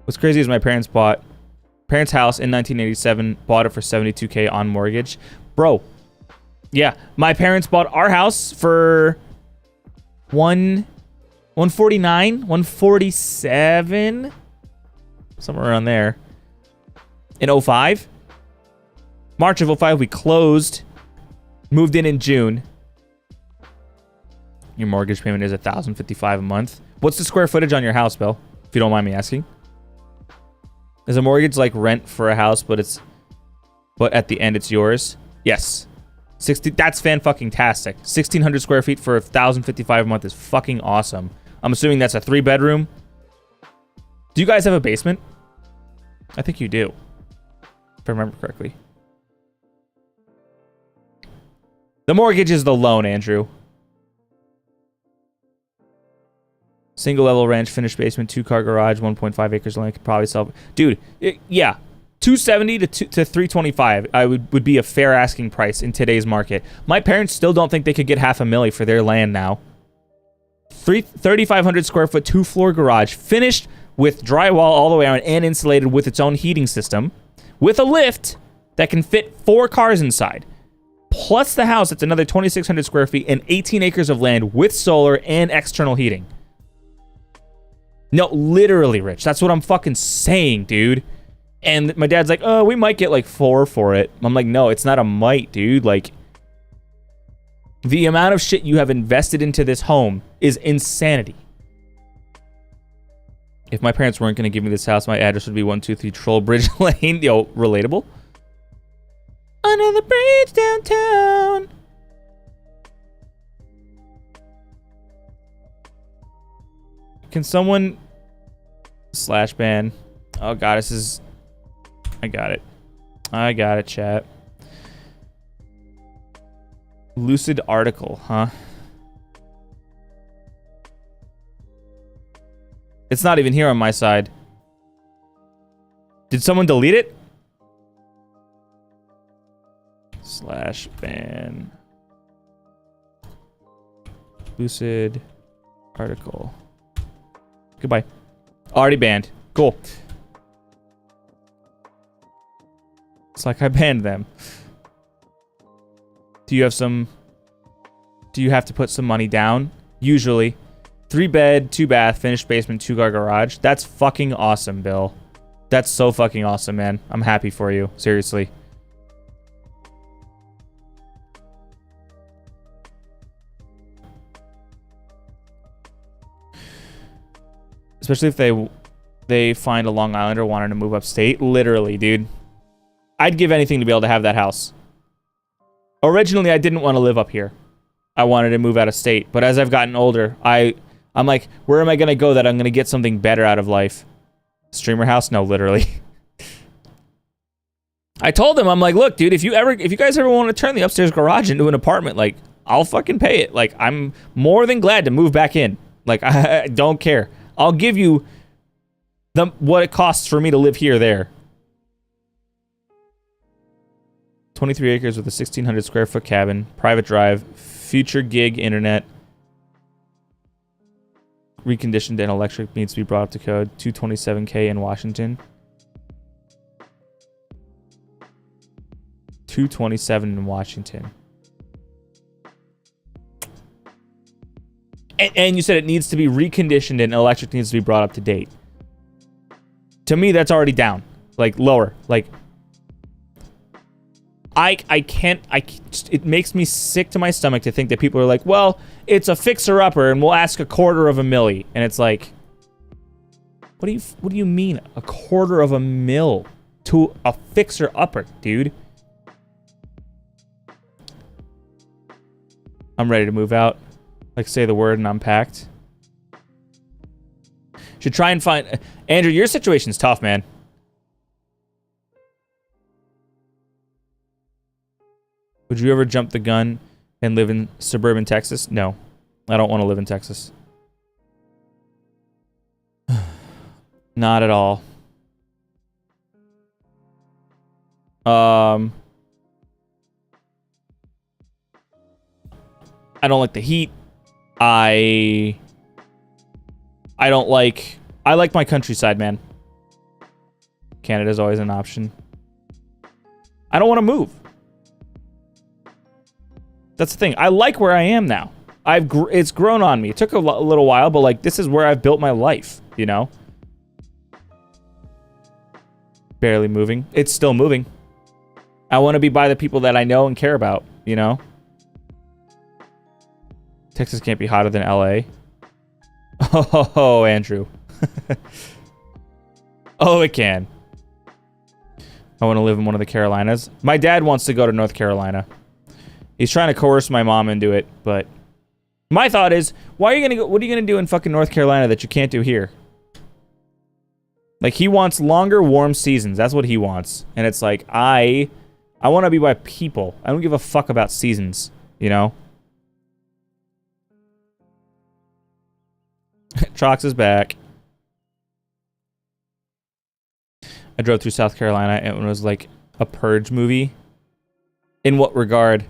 What's crazy is my parents' house in 1987, bought it for $72K on mortgage. Bro, yeah, my parents bought our house for 149, 147, somewhere around there. In 05. March of 05, we closed, moved in June. Your mortgage payment is $1,055 a month. What's the square footage on your house, Bill? If you don't mind me asking. Is a mortgage like rent for a house, but at the end it's yours? Yes. 60. That's fan-fucking-tastic. 1,600 square feet for $1,055 a month is fucking awesome. I'm assuming that's a 3-bedroom. Do you guys have a basement? I think you do, if I remember correctly. The mortgage is the loan, Andrew. Single level ranch, finished basement, 2-car garage, 1.5 acres land. Could probably sell. Dude, yeah. 270 to 325 would be a fair asking price in today's market. My parents still don't think they could get $500,000 for their land now. 3,500 square foot, 2-floor garage, finished with drywall all the way around and insulated with its own heating system, with a lift that can fit 4 cars inside. Plus the house, it's another 2,600 square feet and 18 acres of land with solar and external heating. No, literally, Rich. That's what I'm fucking saying, dude. And my dad's like, oh, we might get like 4 for it. I'm like, no, it's not a might, dude. Like, the amount of shit you have invested into this home is insanity. If my parents weren't going to give me this house, my address would be 123 Trollbridge Lane. Yo, relatable. Under the bridge downtown. Can someone slash ban? Oh god, this is... I got it. I got it, chat. Lucid article, huh? It's not even here on my side. Did someone delete it? Slash ban. Lucid article. Goodbye. Already banned. Cool. It's like I banned them. Do you have to put some money down? Usually. 3-bed, 2-bath, finished basement, 2-car garage. That's fucking awesome, Bill. That's so fucking awesome, man. I'm happy for you. Seriously. Especially if they find a Long Islander wanting to move upstate. Literally, dude. I'd give anything to be able to have that house. Originally, I didn't want to live up here. I wanted to move out of state. But as I've gotten older, I'm like, where am I going to go that I'm going to get something better out of life? Streamer house? No, literally. I told him, I'm like, look, dude, if you guys ever want to turn the upstairs garage into an apartment, like, I'll fucking pay it. Like, I'm more than glad to move back in. Like, I don't care. I'll give you what it costs for me to live here, there. 23 acres with a 1,600 square foot cabin, private drive, future gig internet, reconditioned and electric needs to be brought up to code. 227K in Washington. 227 in Washington. And you said it needs to be reconditioned and electric needs to be brought up to date. To me, that's already down. Like, lower. Like, I can't, it makes me sick to my stomach to think that people are like, well, it's a fixer-upper and we'll ask $250,000. And it's like, What do you mean? $250,000 to a fixer-upper, dude? I'm ready to move out. Like, say the word and I'm packed. Should try and find... Andrew, your situation's tough, man. Would you ever jump the gun and live in suburban Texas? No. I don't want to live in Texas. Not at all. I don't like the heat. I don't like... I like my countryside, man. Canada's always an option. I don't want to move. That's the thing. I like where I am now. It's grown on me. It took a little while, but like this is where I've built my life, you know? Barely moving. It's still moving. I want to be by the people that I know and care about, you know? Texas can't be hotter than LA. Oh, Andrew. Oh, it can. I want to live in one of the Carolinas. My dad wants to go to North Carolina. He's trying to coerce my mom into it, but my thought is, why are you gonna go? What are you gonna do in fucking North Carolina that you can't do here? Like, he wants longer warm seasons. That's what he wants. And it's like, I want to be by people. I don't give a fuck about seasons, you know? Trox is back. I drove through South Carolina and it was like a Purge movie. In what regard?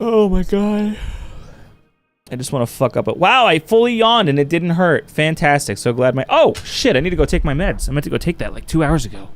Oh my god. I just want to fuck up. Wow, I fully yawned and it didn't hurt. Fantastic. So glad my... Oh, shit, I need to go take my meds. I meant to go take that like 2 hours ago.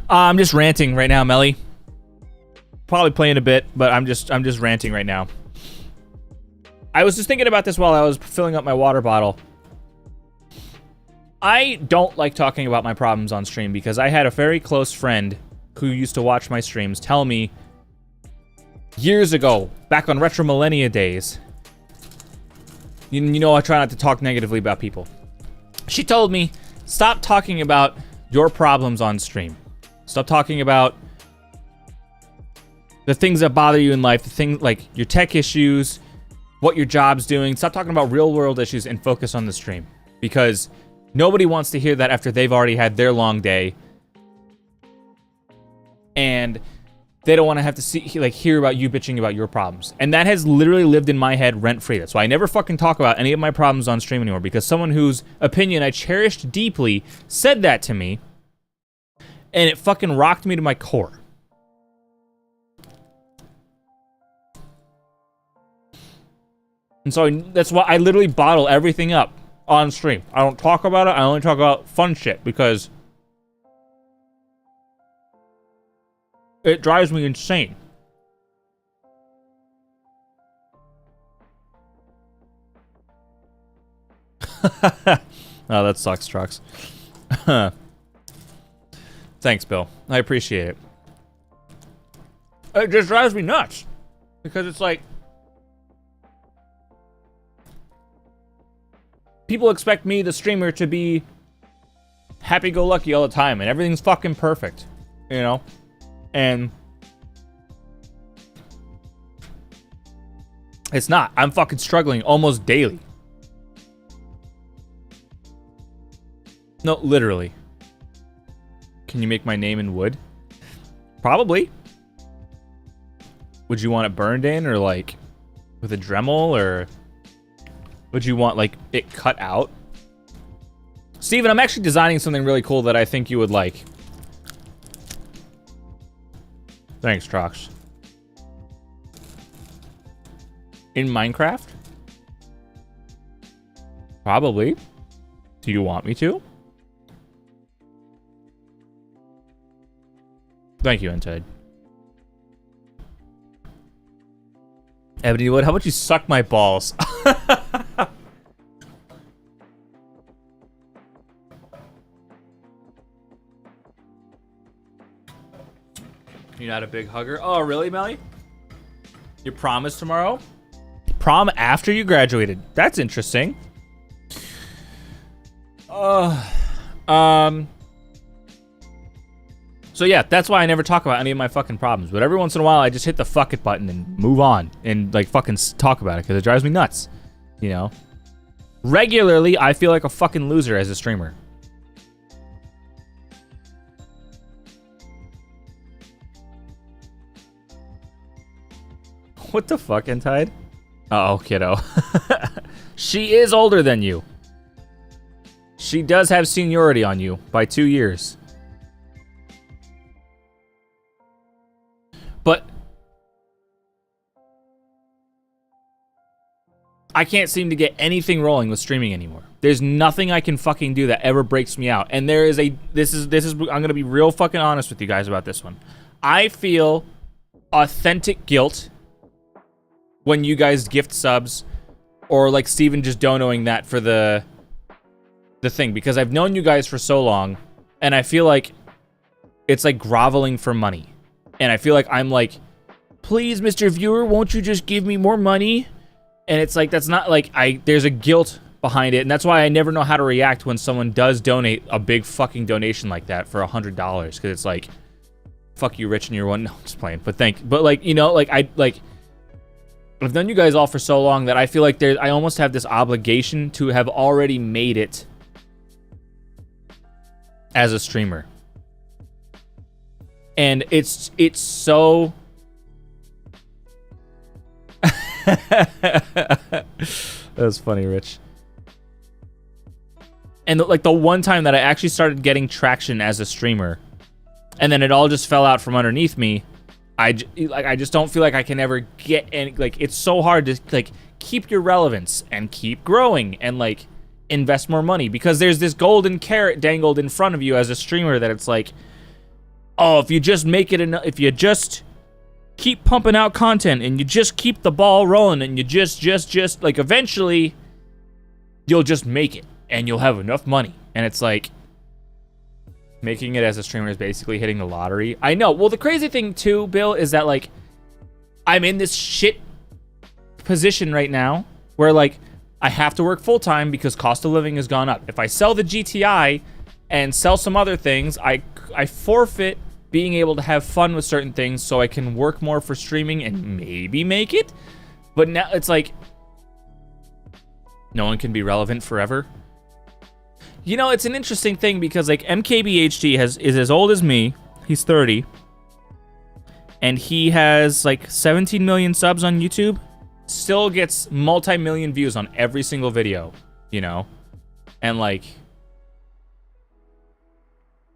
I'm just ranting right now, Melly. Probably playing a bit, but I'm just ranting right now. I was just thinking about this while I was filling up my water bottle. I don't like talking about my problems on stream because I had a very close friend who used to watch my streams tell me years ago, back on Retro Millennia days, you know I try not to talk negatively about people. She told me, stop talking about your problems on stream. Stop talking about the things that bother you in life, the things like your tech issues, what your job's doing. Stop talking about real world issues and focus on the stream. Because nobody wants to hear that after they've already had their long day. And they don't want to have to hear about you bitching about your problems. And that has literally lived in my head rent-free. That's why I never fucking talk about any of my problems on stream anymore. Because someone whose opinion I cherished deeply said that to me. And it fucking rocked me to my core. And so that's why I literally bottle everything up on stream. I don't talk about it. I only talk about fun shit because it drives me insane. Oh, that sucks, Trucks. Thanks, Bill. I appreciate it. It just drives me nuts. Because it's like, people expect me, the streamer, to be happy-go-lucky all the time, and everything's fucking perfect, you know? And it's not. I'm fucking struggling almost daily. No, literally. Can you make my name in wood? Probably. Would you want it burned in, or like with a Dremel, or would you want like it cut out? Steven, I'm actually designing something really cool that I think you would like. Thanks, Trox. In Minecraft? Probably. Do you want me to? Thank you, Inted. Ebony Wood, how about you suck my balls? You're not a big hugger? Oh, really, Melly? Your prom is tomorrow? Prom after you graduated. That's interesting. So yeah, that's why I never talk about any of my fucking problems. But every once in a while, I just hit the fuck it button and move on and like fucking talk about it because it drives me nuts. You know? Regularly, I feel like a fucking loser as a streamer. What the fuck, Entide? Uh-oh, kiddo. She is older than you. She does have seniority on you by 2 years. But I can't seem to get anything rolling with streaming anymore. There's nothing I can fucking do that ever breaks me out. And there is a this is I'm going to be real fucking honest with you guys about this one. I feel authentic guilt when you guys gift subs, or like Steven just donoing that for the thing, because I've known you guys for so long, and I feel like it's like groveling for money. And I feel like I'm like, please, Mr. Viewer, won't you just give me more money? And it's like, that's not like, there's a guilt behind it, and that's why I never know how to react when someone does donate a big fucking donation like that for $100, because it's like, fuck you, rich, and you're one. No, I'm just playing. But like, you know, like I've known you guys all for so long that I feel like I almost have this obligation to have already made it as a streamer. And it's so... That's funny, Rich. And like the one time that I actually started getting traction as a streamer, and then it all just fell out from underneath me, I just don't feel like I can ever get any, like, it's so hard to like keep your relevance and keep growing and like invest more money, because there's this golden carrot dangled in front of you as a streamer that it's like, oh, if you just make it enough, if you just keep pumping out content and you just keep the ball rolling and you just like eventually you'll just make it and you'll have enough money. And it's like making it as a streamer is basically hitting the lottery. I know. Well, the crazy thing too, Bill, is that like I'm in this shit position right now where like I have to work full time because cost of living has gone up. If I sell the GTI and sell some other things, I forfeit being able to have fun with certain things so I can work more for streaming and maybe make it. But now it's like no one can be relevant forever. You know, it's an interesting thing because like MKBHD is as old as me. He's 30. And he has like 17 million subs on YouTube. Still gets multi-million views on every single video, you know? And like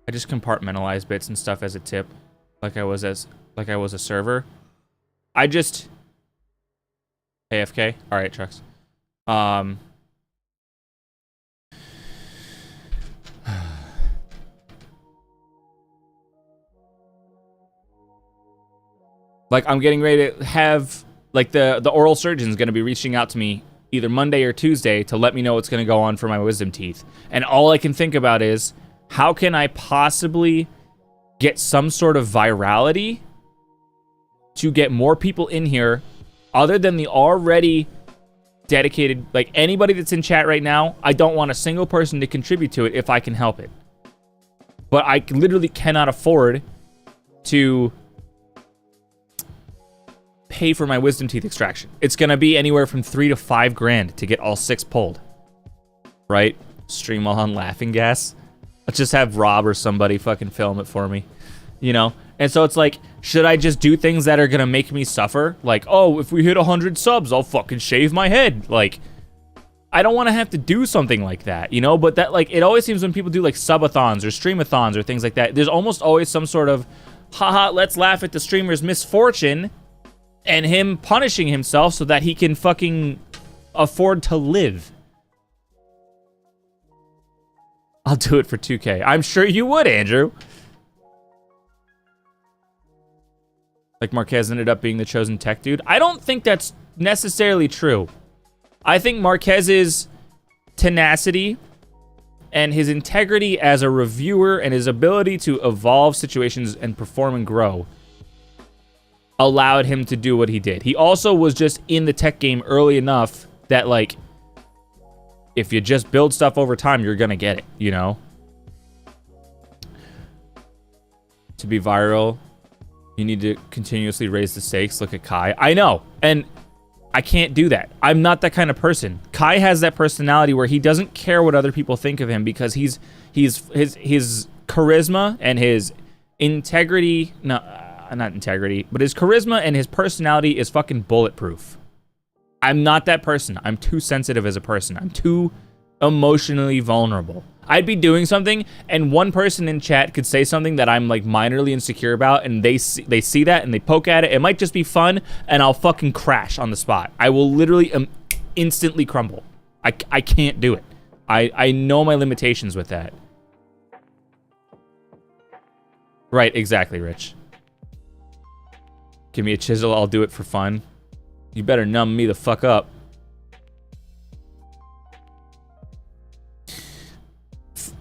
I just compartmentalize bits and stuff as a tip, like I was a server. I just AFK. All right, trucks. Like I'm getting ready to have like the oral surgeon's going to be reaching out to me either Monday or Tuesday to let me know what's going to go on for my wisdom teeth, and all I can think about is, how can I possibly get some sort of virality to get more people in here other than the already dedicated, like anybody that's in chat right now, I don't want a single person to contribute to it if I can help it. But I literally cannot afford to pay for my wisdom teeth extraction. It's going to be anywhere from $3 to $5 grand to get all 6 pulled. Right? Stream while on laughing gas. Let's just have Rob or somebody fucking film it for me, you know? And so it's like, should I just do things that are gonna make me suffer? Like, oh, if we hit 100 subs, I'll fucking shave my head. Like, I don't want to have to do something like that, you know? But that, like, it always seems when people do like subathons or streamathons or things like that, there's almost always some sort of, haha, let's laugh at the streamer's misfortune and him punishing himself so that he can fucking afford to live. I'll do it for 2K. I'm sure you would, Andrew. Like Marquez ended up being the chosen tech dude. I don't think that's necessarily true. I think Marquez's tenacity and his integrity as a reviewer and his ability to evolve situations and perform and grow allowed him to do what he did. He also was just in the tech game early enough that, like, if you just build stuff over time, you're gonna get it, you know? To be viral, you need to continuously raise the stakes. Look at Kai. I know, and I can't do that. I'm not that kind of person. Kai has that personality where he doesn't care what other people think of him because his charisma and his integrity, no, not integrity, but his charisma and his personality is fucking bulletproof. I'm not that person. I'm too sensitive as a person. I'm too emotionally vulnerable. I'd be doing something and one person in chat could say something that I'm like minorly insecure about, and they see that and they poke at it. It might just be fun, and I'll fucking crash on the spot. I will literally instantly crumble. I can't do it. I know my limitations with that. Right, exactly, Rich. Give me a chisel, I'll do it for fun. You better numb me the fuck up.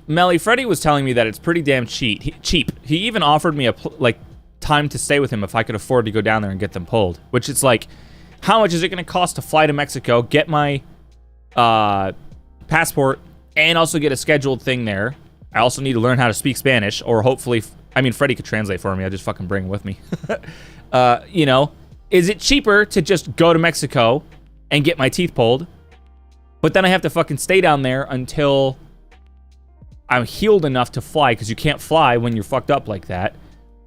Melly, Freddy was telling me that it's pretty damn cheap. He even offered me time to stay with him if I could afford to go down there and get them pulled. Which it's like, how much is it going to cost to fly to Mexico, get my passport, and also get a scheduled thing there? I also need to learn how to speak Spanish, or hopefully, I mean, Freddy could translate for me. I just fucking bring him with me. You know, is it cheaper to just go to Mexico and get my teeth pulled, but then I have to fucking stay down there until I'm healed enough to fly, because you can't fly when you're fucked up like that.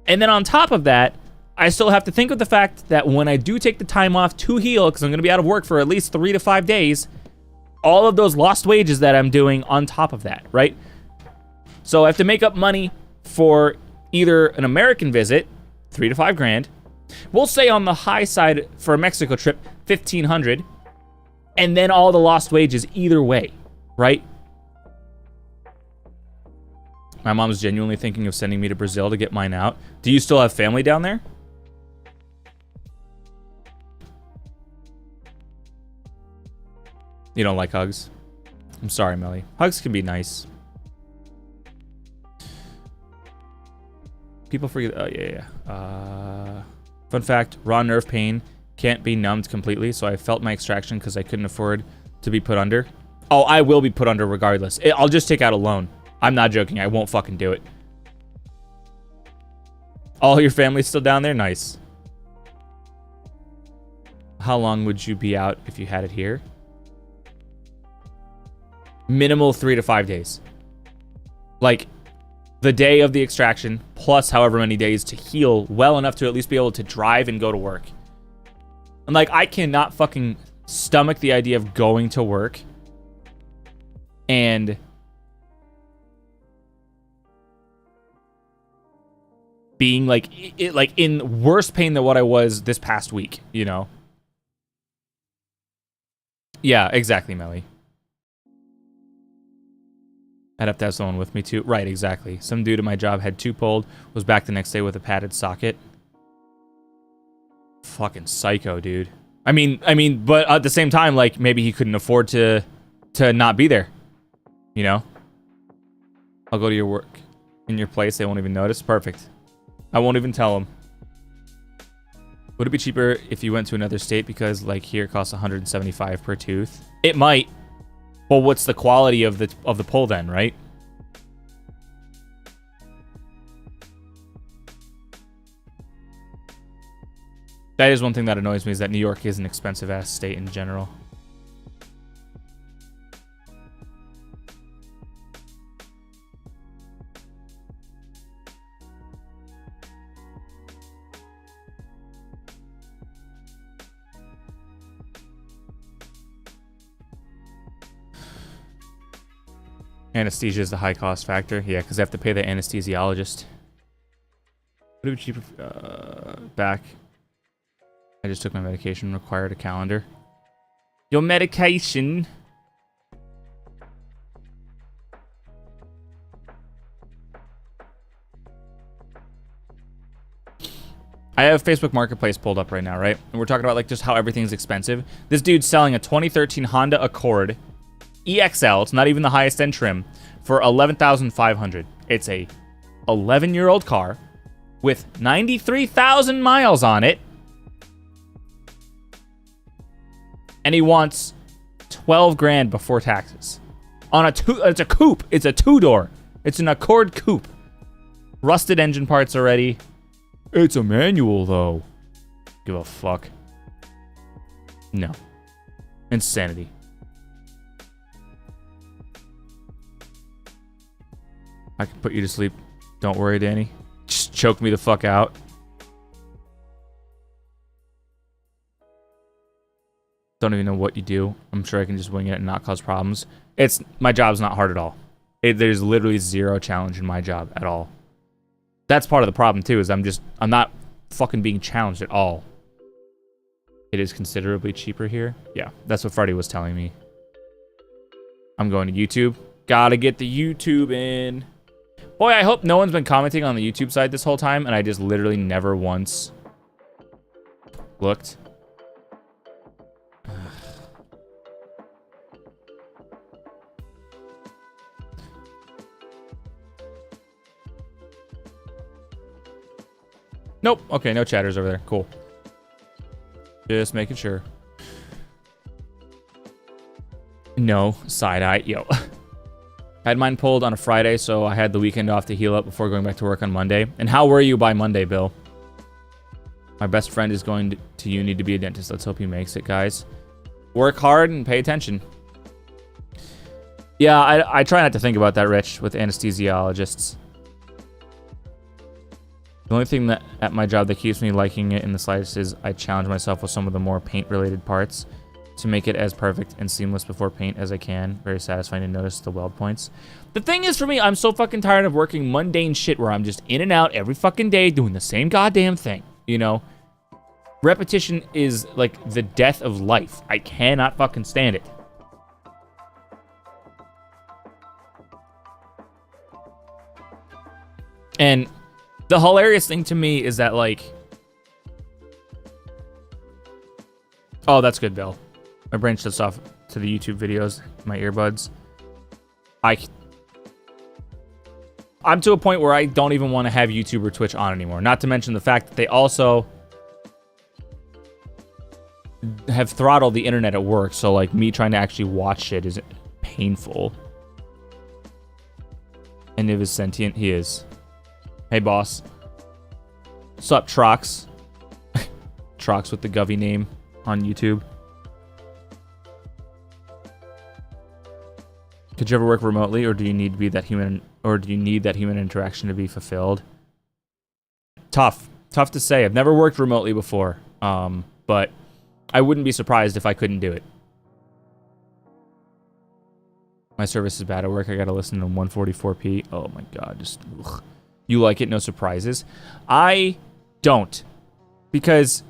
And then on top of that, I still have to think of the fact that when I do take the time off to heal, because I'm going to be out of work for at least 3 to 5 days, all of those lost wages that I'm doing on top of that, right? So I have to make up money for either an American visit, 3 to 5 grand. We'll say on the high side for a Mexico trip, 1,500, and then all the lost wages either way, right? My mom's genuinely thinking of sending me to Brazil to get mine out. Do you still have family down there? You don't like hugs? I'm sorry, Melly. Hugs can be nice. People forget. Oh, yeah. Fun fact, raw nerve pain can't be numbed completely, so I felt my extraction because I couldn't afford to be put under. Oh, I will be put under regardless. I'll just take out a loan. I'm not joking. I won't fucking do it. All your family's still down there? Nice. How long would you be out if you had it here? Minimal 3 to 5 days. Like, the day of the extraction, plus however many days to heal well enough to at least be able to drive and go to work. And, like, I cannot fucking stomach the idea of going to work and being, like, in worse pain than what I was this past week, you know? Yeah, exactly, Melly. I'd have to have someone with me too. Right, exactly. Some dude at my job had 2 pulled, was back the next day with a padded socket. Fucking psycho, dude. I mean, but at the same time, like, maybe he couldn't afford to not be there. You know? I'll go to your work in your place. They won't even notice. Perfect. I won't even tell them. Would it be cheaper if you went to another state because, like, here it costs $175 per tooth? It might. Well, what's the quality of the pull then, right? That is one thing that annoys me, is that New York is an expensive-ass state in general. Anesthesia is the high cost factor. Yeah, because I have to pay the anesthesiologist. Would it be cheaper? Back. I just took my medication. Required a calendar. Your medication. I have Facebook Marketplace pulled up right now, right? And we're talking about, like, just how everything's expensive. This dude's selling a 2013 Honda Accord EXL, it's not even the highest end trim, for $11,500. It's a 11-year-old car with 93,000 miles on it. And he wants 12 grand before taxes. On it's a coupe. It's a 2-door. It's an Accord coupe. Rusted engine parts already. It's a manual though. Give a fuck. No. Insanity. I can put you to sleep. Don't worry, Danny. Just choke me the fuck out. Don't even know what you do. I'm sure I can just wing it and not cause problems. My job's not hard at all. There's literally zero challenge in my job at all. That's part of the problem too, is I'm not fucking being challenged at all. It is considerably cheaper here. Yeah, that's what Freddie was telling me. I'm going to YouTube. Gotta get the YouTube in. Boy, I hope no one's been commenting on the YouTube side this whole time, and I just literally never once looked. Nope. Okay, no chatters over there. Cool. Just making sure. No, side-eye. Yo. I had mine pulled on a Friday, so I had the weekend off to heal up before going back to work on Monday. And how were you by Monday, Bill? My best friend is going to uni to be a dentist. Let's hope he makes it, guys. Work hard and pay attention. Yeah, I try not to think about that, Rich, with anesthesiologists. The only thing that at my job that keeps me liking it in the slightest is I challenge myself with some of the more paint-related parts to make it as perfect and seamless before paint as I can. Very satisfying to notice the weld points. The thing is, for me, I'm so fucking tired of working mundane shit where I'm just in and out every fucking day doing the same goddamn thing, you know? Repetition is like the death of life. I cannot fucking stand it. And the hilarious thing to me is that, like... Oh, that's good, Bill. My brain shuts off to the YouTube videos, my earbuds. I'm to a point where I don't even want to have YouTube or Twitch on anymore. Not to mention the fact that they also have throttled the internet at work. So, like, me trying to actually watch shit is painful. And Niv is sentient. He is. Hey, boss. What's up, Trox? Trox with the Govy name on YouTube. Could you ever work remotely, or do you need to be that human, or do you need that human interaction to be fulfilled? Tough to say. I've never worked remotely before, but I wouldn't be surprised if I couldn't do it. My service is bad at work. I gotta listen to 144p. Oh my god, just ugh. You like it? No surprises. I don't, because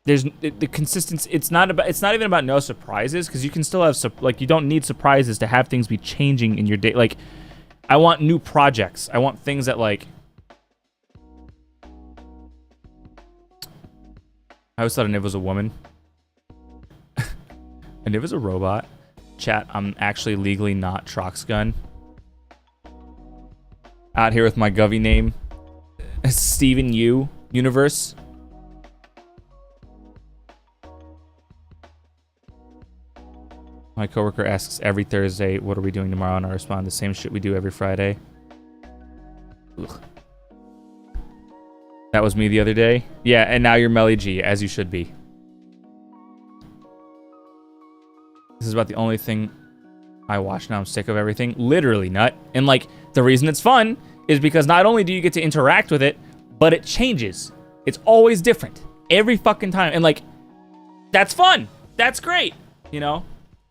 there's the consistency. It's not even about no surprises, because you can still have like, you don't need surprises to have things be changing in your day. Like, I want new projects. I want things that, like, I always thought a Niv was a woman. A Niv is a robot. Chat, I'm actually legally not Troxgun. Out here with my Govy name, Steven Yu Universe. My coworker asks every Thursday, what are we doing tomorrow? And I respond, the same shit we do every Friday. Ugh. That was me the other day. Yeah, and now you're Melly G, as you should be. This is about the only thing I watch now. I'm sick of everything. Literally, nut. And, like, the reason it's fun is because not only do you get to interact with it, but it changes. It's always different. Every fucking time. And, like, that's fun. That's great. You know?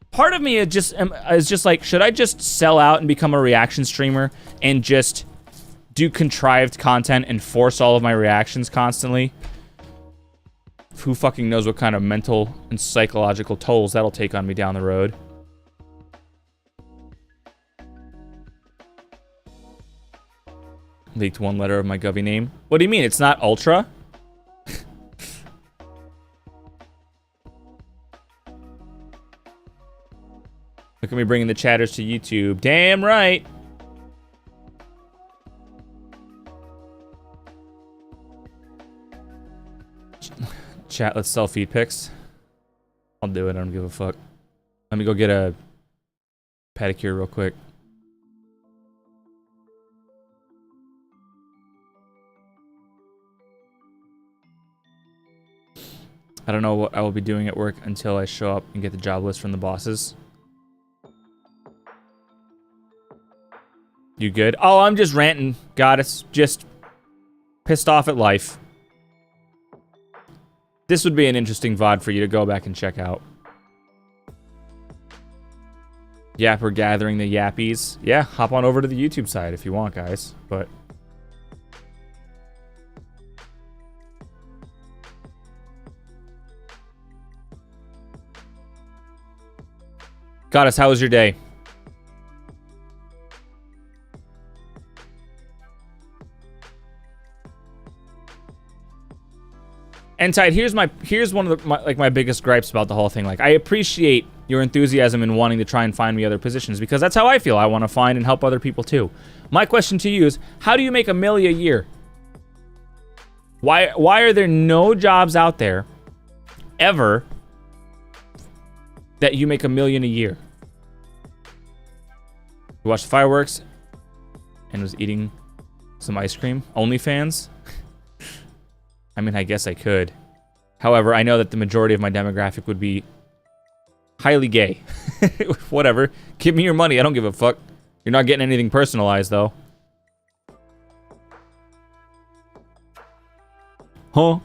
Part of me is just like, should I just sell out and become a reaction streamer and just do contrived content and force all of my reactions constantly? Who fucking knows what kind of mental and psychological tolls that'll take on me down the road. Leaked one letter of my Govy name. What do you mean? It's not Ultra? Look at me bringing the chatters to YouTube. Damn right. Chat, let's sell feed pics. I'll do it. I don't give a fuck. Let me go get a pedicure real quick. I don't know what I will be doing at work until I show up and get the job list from the bosses. You good? Oh, I'm just ranting, goddess. Just pissed off at life. This would be an interesting VOD for you to go back and check out. Yapper gathering the yappies. Yeah, hop on over to the YouTube side if you want, guys. But goddess, how was your day? And Tide, here's one of my biggest gripes about the whole thing. Like, I appreciate your enthusiasm in wanting to try and find me other positions, because that's how I feel. I want to find and help other people too. My question to you is, how do you make $1 million a year? Why are there no jobs out there ever that you make $1 million a year? You watched the fireworks and was eating some ice cream. OnlyFans? I mean, I guess I could. However, I know that the majority of my demographic would be highly gay. Whatever. Give me your money. I don't give a fuck. You're not getting anything personalized, though. Huh?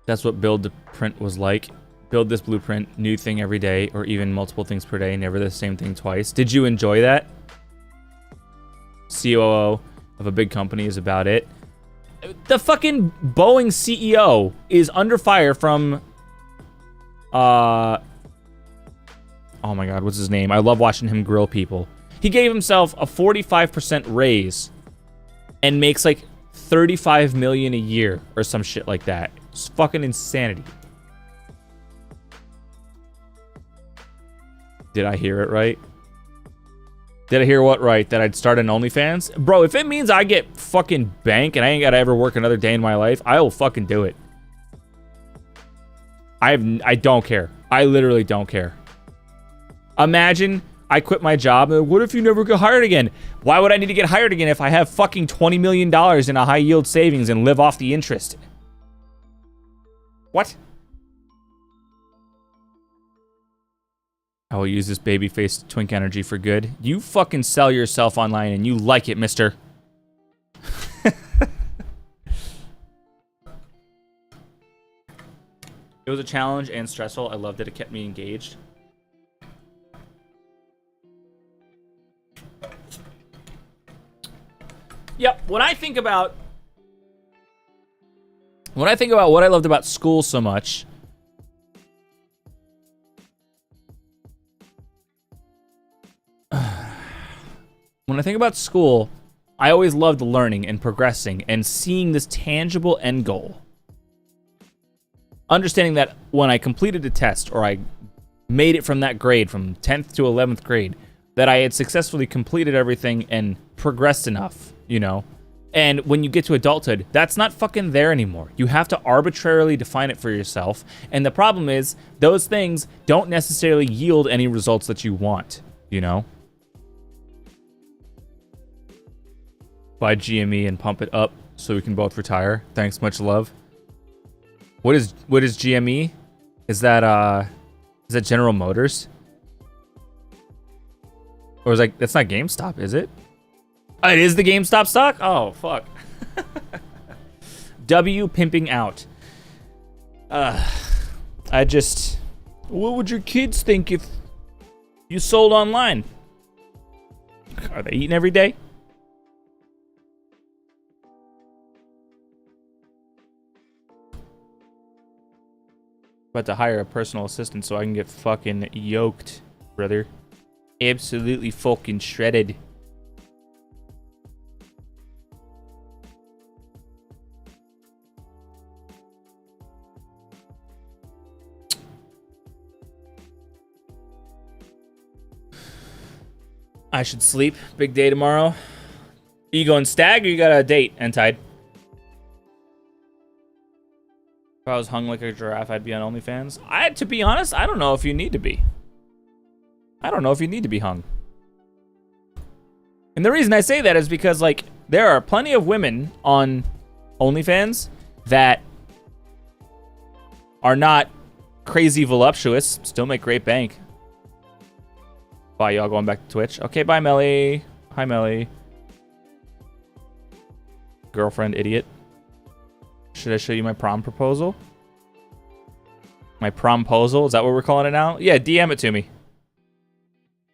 That's what build to print was like. Build this blueprint, new thing every day, or even multiple things per day, never the same thing twice. Did you enjoy that? COO of a big company is about it. The fucking Boeing CEO is under fire from Oh my god, what's his name? I love watching him grill people. He gave himself a 45% raise and makes like 35 million a year or some shit like that. It's fucking insanity. Did I hear it right? Did I hear what right? That I'd start an OnlyFans? Bro, if it means I get fucking bank and I ain't gotta ever work another day in my life, I will fucking do it. I don't care. I literally don't care. Imagine I quit my job and what if you never get hired again? Why would I need to get hired again if I have fucking $20 million in a high yield savings and live off the interest? What? I will use this baby-faced twink energy for good. You fucking sell yourself online and you like it, mister. It was a challenge and stressful. I loved it. It kept me engaged. Yep, when I think about what I loved about school so much, when I think about school, I always loved learning and progressing and seeing this tangible end goal. Understanding that when I completed a test or I made it from that grade, from 10th to 11th grade, that I had successfully completed everything and progressed enough, you know? And when you get to adulthood, that's not fucking there anymore. You have to arbitrarily define it for yourself. And the problem is, those things don't necessarily yield any results that you want, you know? Buy GME and pump it up so we can both retire. Thanks, much love. What is GME? Is that General Motors? Or is that's not GameStop, is it? Oh, it is the GameStop stock? Oh, fuck. W pimping out. What would your kids think if you sold online? Are they eating every day? About to hire a personal assistant so I can get fucking yoked, brother. Absolutely fucking shredded. I should sleep. Big day tomorrow. Are you going stag or you got a date, Entide? If I was hung like a giraffe, I'd be on OnlyFans. To be honest, I don't know if you need to be. I don't know if you need to be hung. And the reason I say that is because, like, there are plenty of women on OnlyFans that are not crazy voluptuous, still make great bank. Bye, y'all going back to Twitch. Okay, bye, Melly. Hi, Melly. Girlfriend idiot. Should I show you my prom proposal? My promposal? Is that what we're calling it now? Yeah, DM it to me.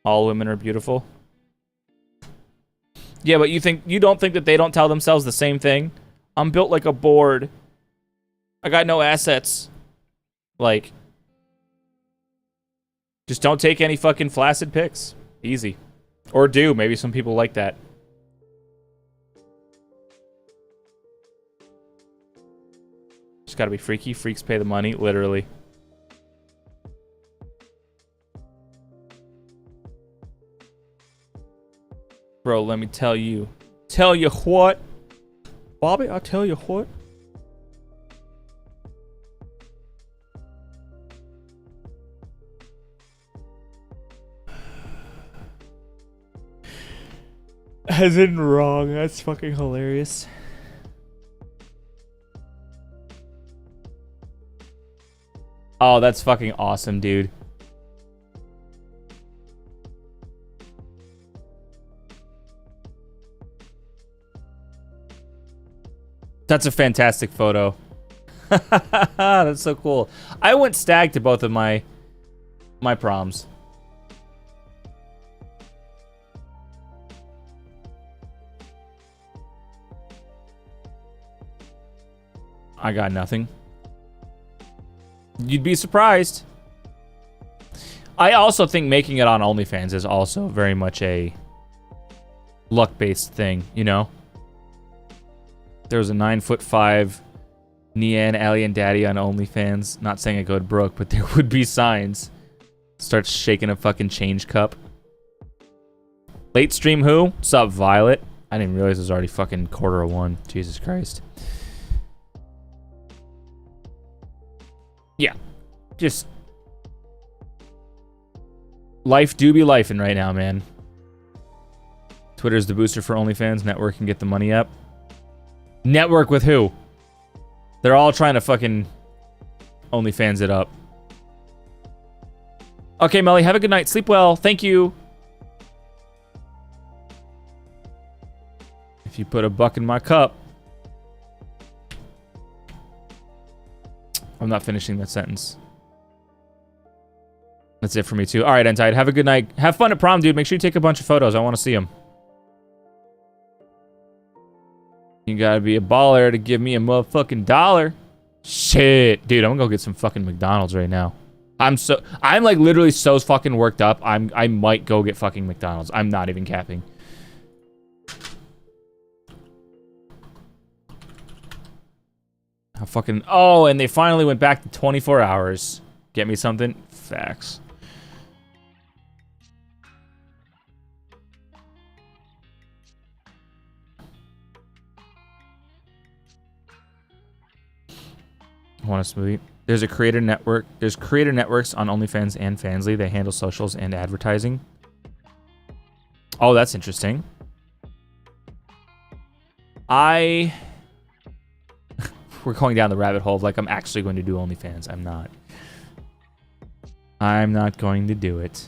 All women are beautiful. Yeah, but you don't think that they don't tell themselves the same thing? I'm built like a board. I got no assets. Like, just don't take any fucking flaccid pics. Easy. Or do. Maybe some people like that. Just gotta be freaky. Freaks pay the money. Literally. Bro, let me tell you. Tell you what? Bobby, I'll tell you what. As in wrong. That's fucking hilarious. Oh, that's fucking awesome, dude. That's a fantastic photo. That's so cool. I went stag to both of my proms. I got nothing. You'd be surprised. I also think making it on OnlyFans is also very much a luck-based thing, you know? There was a 9'5" Nian, Ali, and Daddy on OnlyFans. Not saying I go to Brooke, but there would be signs. Starts shaking a fucking change cup. Late stream who? What's up, Violet? I didn't realize it was already fucking 1:15. Jesus Christ. Yeah. Just... life do be lifing right now, man. Twitter's the booster for OnlyFans. Network can get the money up. Network with who? They're all trying to fucking OnlyFans it up. Okay, Melly, have a good night. Sleep well. Thank you. If you put a buck in my cup. I'm not finishing that sentence. That's it for me, too. All right, Entide. Have a good night. Have fun at prom, dude. Make sure you take a bunch of photos. I want to see them. You gotta be a baller to give me a motherfucking dollar. Shit. Dude, I'm gonna go get some fucking McDonald's right now. I'm like literally so fucking worked up. I might go get fucking McDonald's. I'm not even capping. How fucking... oh, and they finally went back to 24 hours. Get me something? Facts. I want a smoothie. There's a creator network. There's creator networks on OnlyFans and Fansly. They handle socials and advertising. Oh, that's interesting. We're going down the rabbit hole of like I'm actually going to do OnlyFans. I'm not. I'm not going to do it.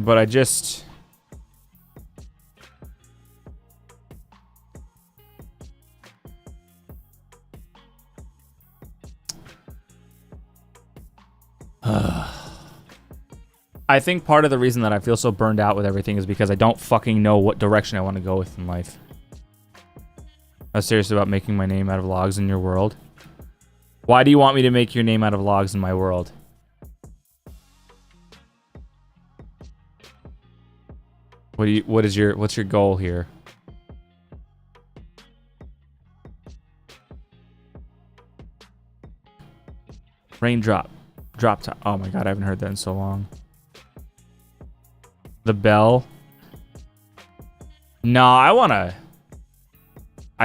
But I just... I think part of the reason that I feel so burned out with everything is because I don't fucking know what direction I want to go with in life. I was serious about making my name out of logs in your world. Why do you want me to make your name out of logs in my world? What's your goal here? Raindrop. Drop top. Oh my god, I haven't heard that in so long. The bell. No, I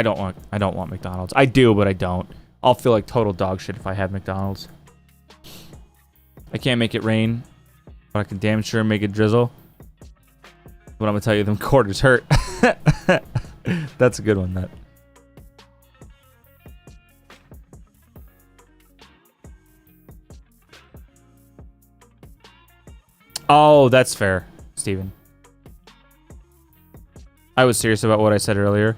don't want McDonald's. I do, but I don't. I'll feel like total dog shit if I had McDonald's. I can't make it rain, but I can damn sure make it drizzle. But I'm gonna tell you, them quarters hurt. That's a good one, that. Oh, that's fair, Steven. I was serious about what I said earlier.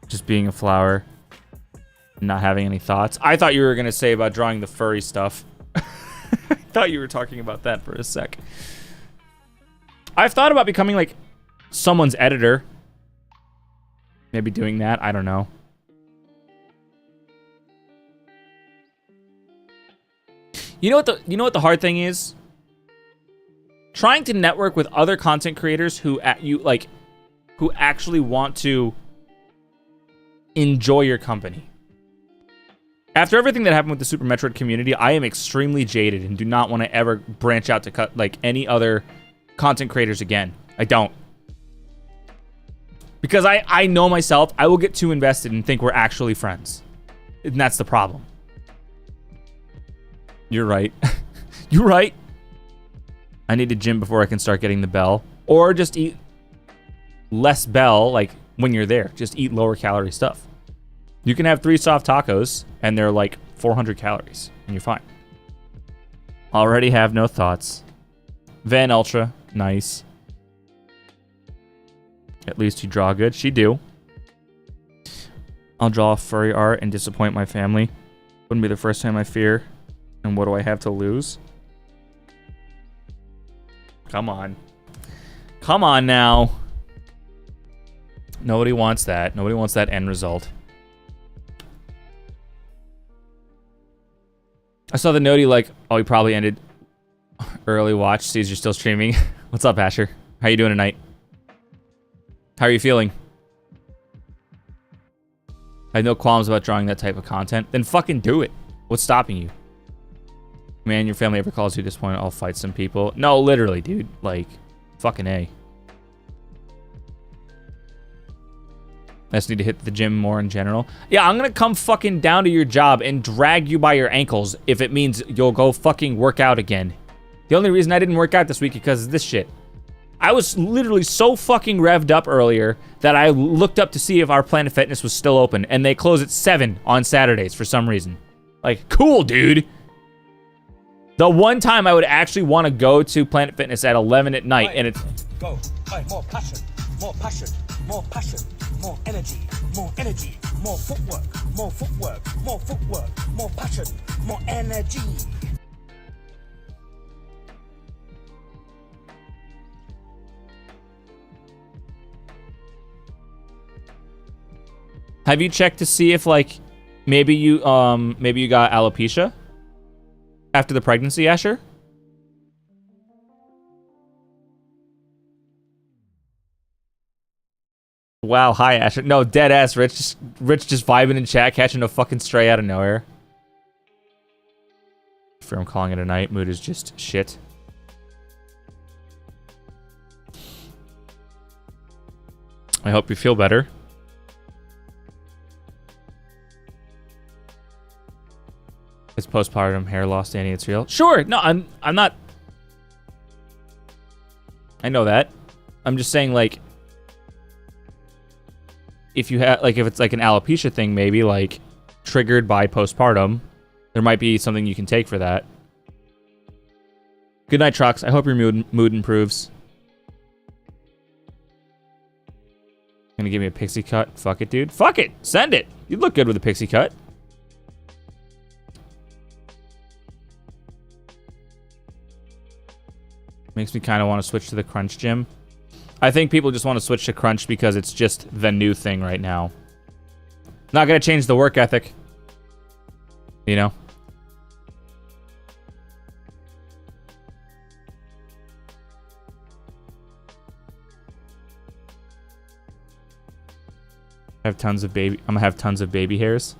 Just being a flower. Not having any thoughts. I thought you were gonna say about drawing the furry stuff. I thought you were talking about that for a sec. I've thought about becoming like someone's editor. Maybe doing that. I don't know. You know what the hard thing is? Trying to network with other content creators who actually want to enjoy your company. After everything that happened with the Super Metroid community, I am extremely jaded and do not want to ever branch out to cut like any other content creators again. I don't. Because I know myself, I will get too invested and think we're actually friends. And that's the problem. You're right. You're right. I need a gym before I can start getting the bell. Or just eat less bell, like, when you're there. Just eat lower calorie stuff. You can have 3 soft tacos, and they're like 400 calories, and you're fine. Already have no thoughts. Van Ultra, nice. At least you draw good. She do. I'll draw furry art and disappoint my family. Wouldn't be the first time I fear. And what do I have to lose? Come on. Come on now. Nobody wants that. Nobody wants that end result. I saw the noti like, oh, he probably ended early watch. Sees you're still streaming. What's up, Asher? How you doing tonight? How are you feeling? I have no qualms about drawing that type of content. Then fucking do it. What's stopping you? Man, your family ever calls you disappointed, I'll fight some people. No, literally, dude. Like, fucking A. I just need to hit the gym more in general. Yeah, I'm gonna come fucking down to your job and drag you by your ankles if it means you'll go fucking work out again. The only reason I didn't work out this week is because of this shit. I was literally so fucking revved up earlier that I looked up to see if our Planet Fitness was still open, and they close at 7 on Saturdays for some reason. Like, cool, dude. The one time I would actually want to go to Planet Fitness at 11 at night, and it's... Go. More passion, more passion, more passion, more energy, more energy, more footwork, more footwork, more footwork, more passion, more energy. Have you checked to see if, like, maybe you got alopecia after the pregnancy, Asher? Wow, hi, Asher. No, dead ass, Rich just vibing in chat, catching a fucking stray out of nowhere. Fear I'm calling it a night. Mood is just shit. I hope you feel better. It's postpartum hair loss, Danny. It's real. Sure. No, I'm not. I know that. I'm just saying, like, if you have, like, if it's like an alopecia thing, maybe like triggered by postpartum, there might be something you can take for that. Good night, Trucks. I hope your mood improves. Gonna give me a pixie cut? Fuck it, dude. Fuck it. Send it. You look good with a pixie cut. Makes me kind of want to switch to the Crunch gym. I think people just want to switch to Crunch because it's just the new thing right now. Not going to change the work ethic. You know? I'm gonna have tons of baby hairs.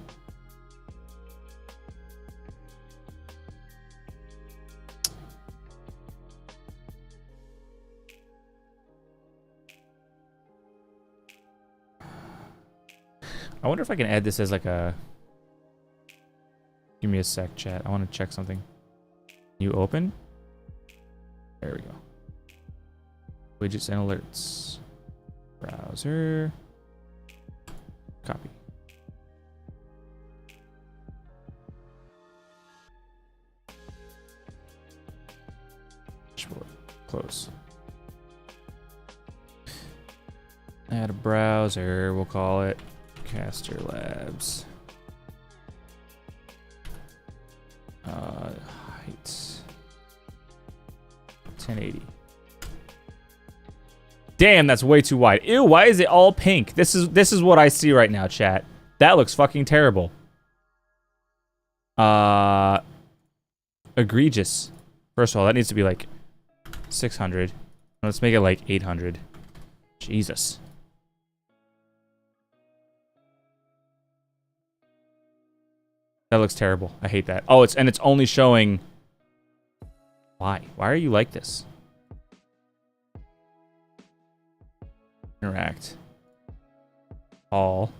I wonder if I can add this as like a... Give me a sec, chat. I want to check something. You open? There we go. Widgets and alerts. Browser. Copy. Dashboard. Close. Add a browser, we'll call it Caster Labs. Height 1080. Damn, that's way too wide. Ew, why is it all pink? This is what I see right now, chat. That looks fucking terrible. Egregious. First of all, that needs to be like 600. Let's make it like 800. Jesus. That looks terrible. I hate that. Oh, it's only showing... Why? Why are you like this? Interact. All.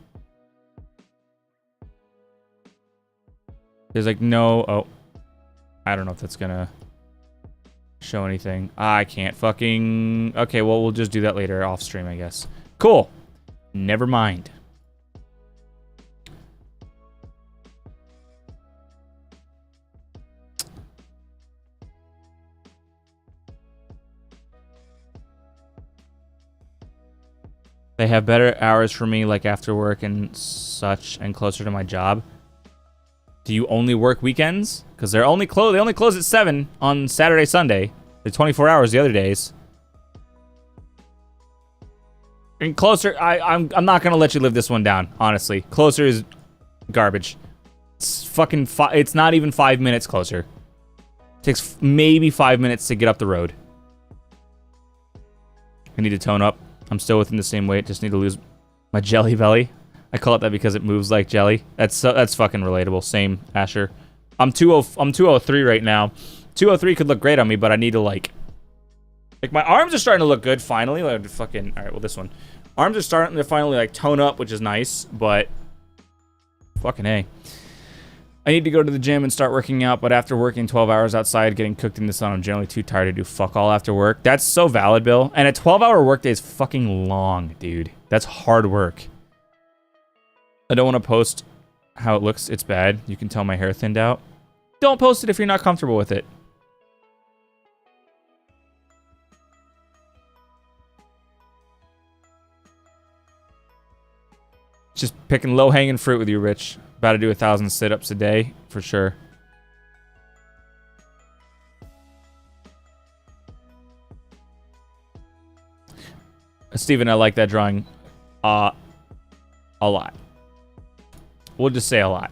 There's like no... Oh. I don't know if that's gonna show anything. I can't fucking... Okay, well, we'll just do that later off stream, I guess. Cool. Never mind. They have better hours for me, like after work and such, and closer to my job. Do you only work weekends? Because they only close at 7 on Saturday, Sunday. They're 24 hours the other days. And closer, I'm not gonna let you live this one down, honestly. Closer is garbage. It's fucking, it's not even 5 minutes closer. Takes maybe 5 minutes to get up the road. I need to tone up. I'm still within the same weight, just need to lose my jelly belly. I call it that because it moves like jelly. That's fucking relatable. Same, Asher. I'm 203 right now. 203 could look great on me, but I need to like my arms are starting to look good finally. Like fucking, all right, well this one. Arms are starting to finally like tone up, which is nice, but fucking A. I need to go to the gym and start working out, but after working 12 hours outside, getting cooked in the sun, I'm generally too tired to do fuck all after work. That's so valid, Bill. And a 12-hour workday is fucking long, dude. That's hard work. I don't want to post how it looks. It's bad. You can tell my hair thinned out. Don't post it if you're not comfortable with it. Just picking low-hanging fruit with you, Rich. About to do 1,000 sit-ups a day, for sure. Steven, I like that drawing. A lot. We'll just say a lot.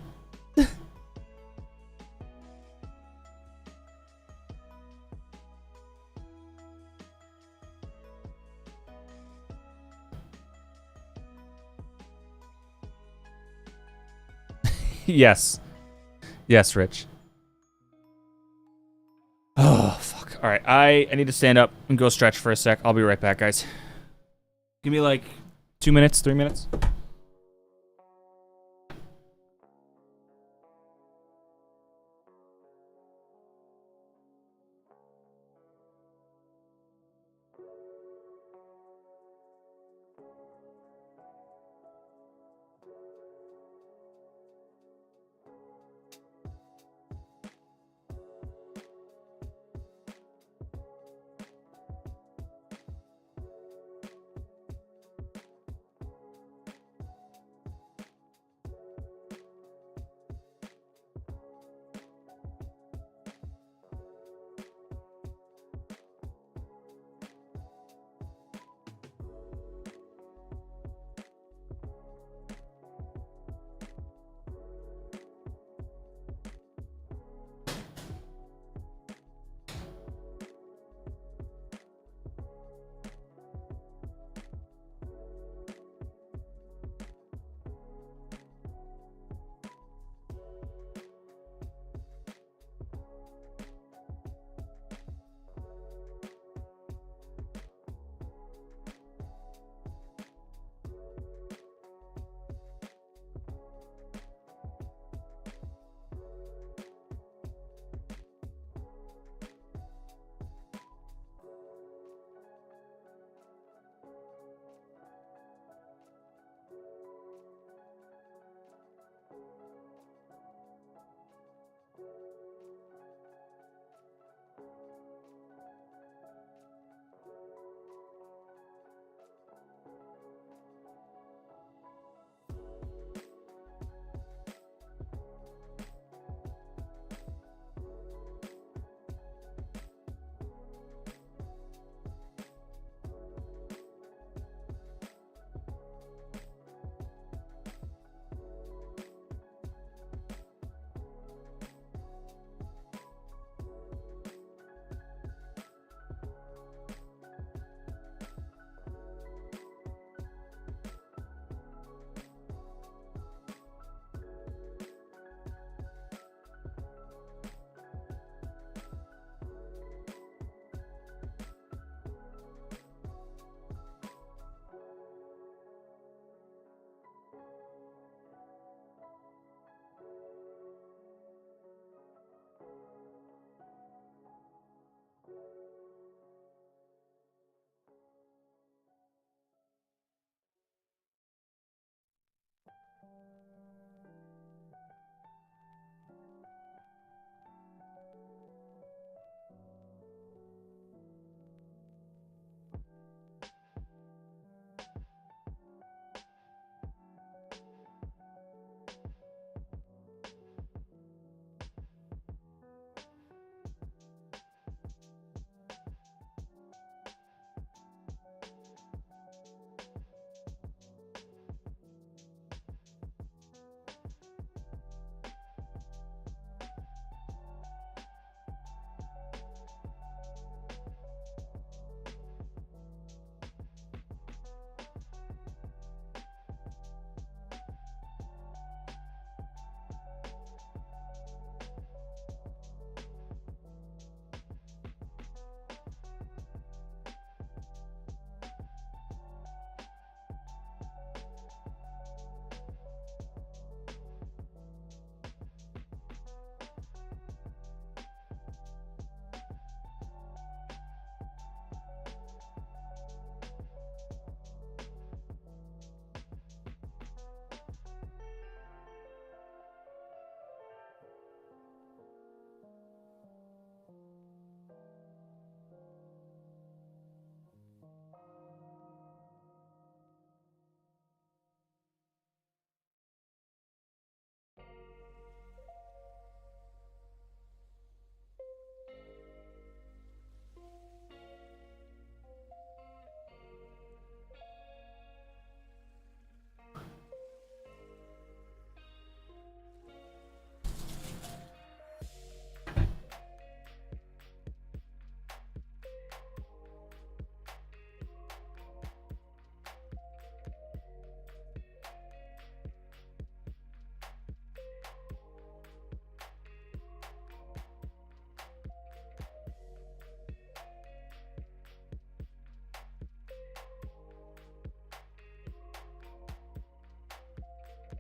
Yes. Yes, Rich. Oh, fuck. All right, I need to stand up and go stretch for a sec. I'll be right back, guys. Give me like 2 minutes, 3 minutes.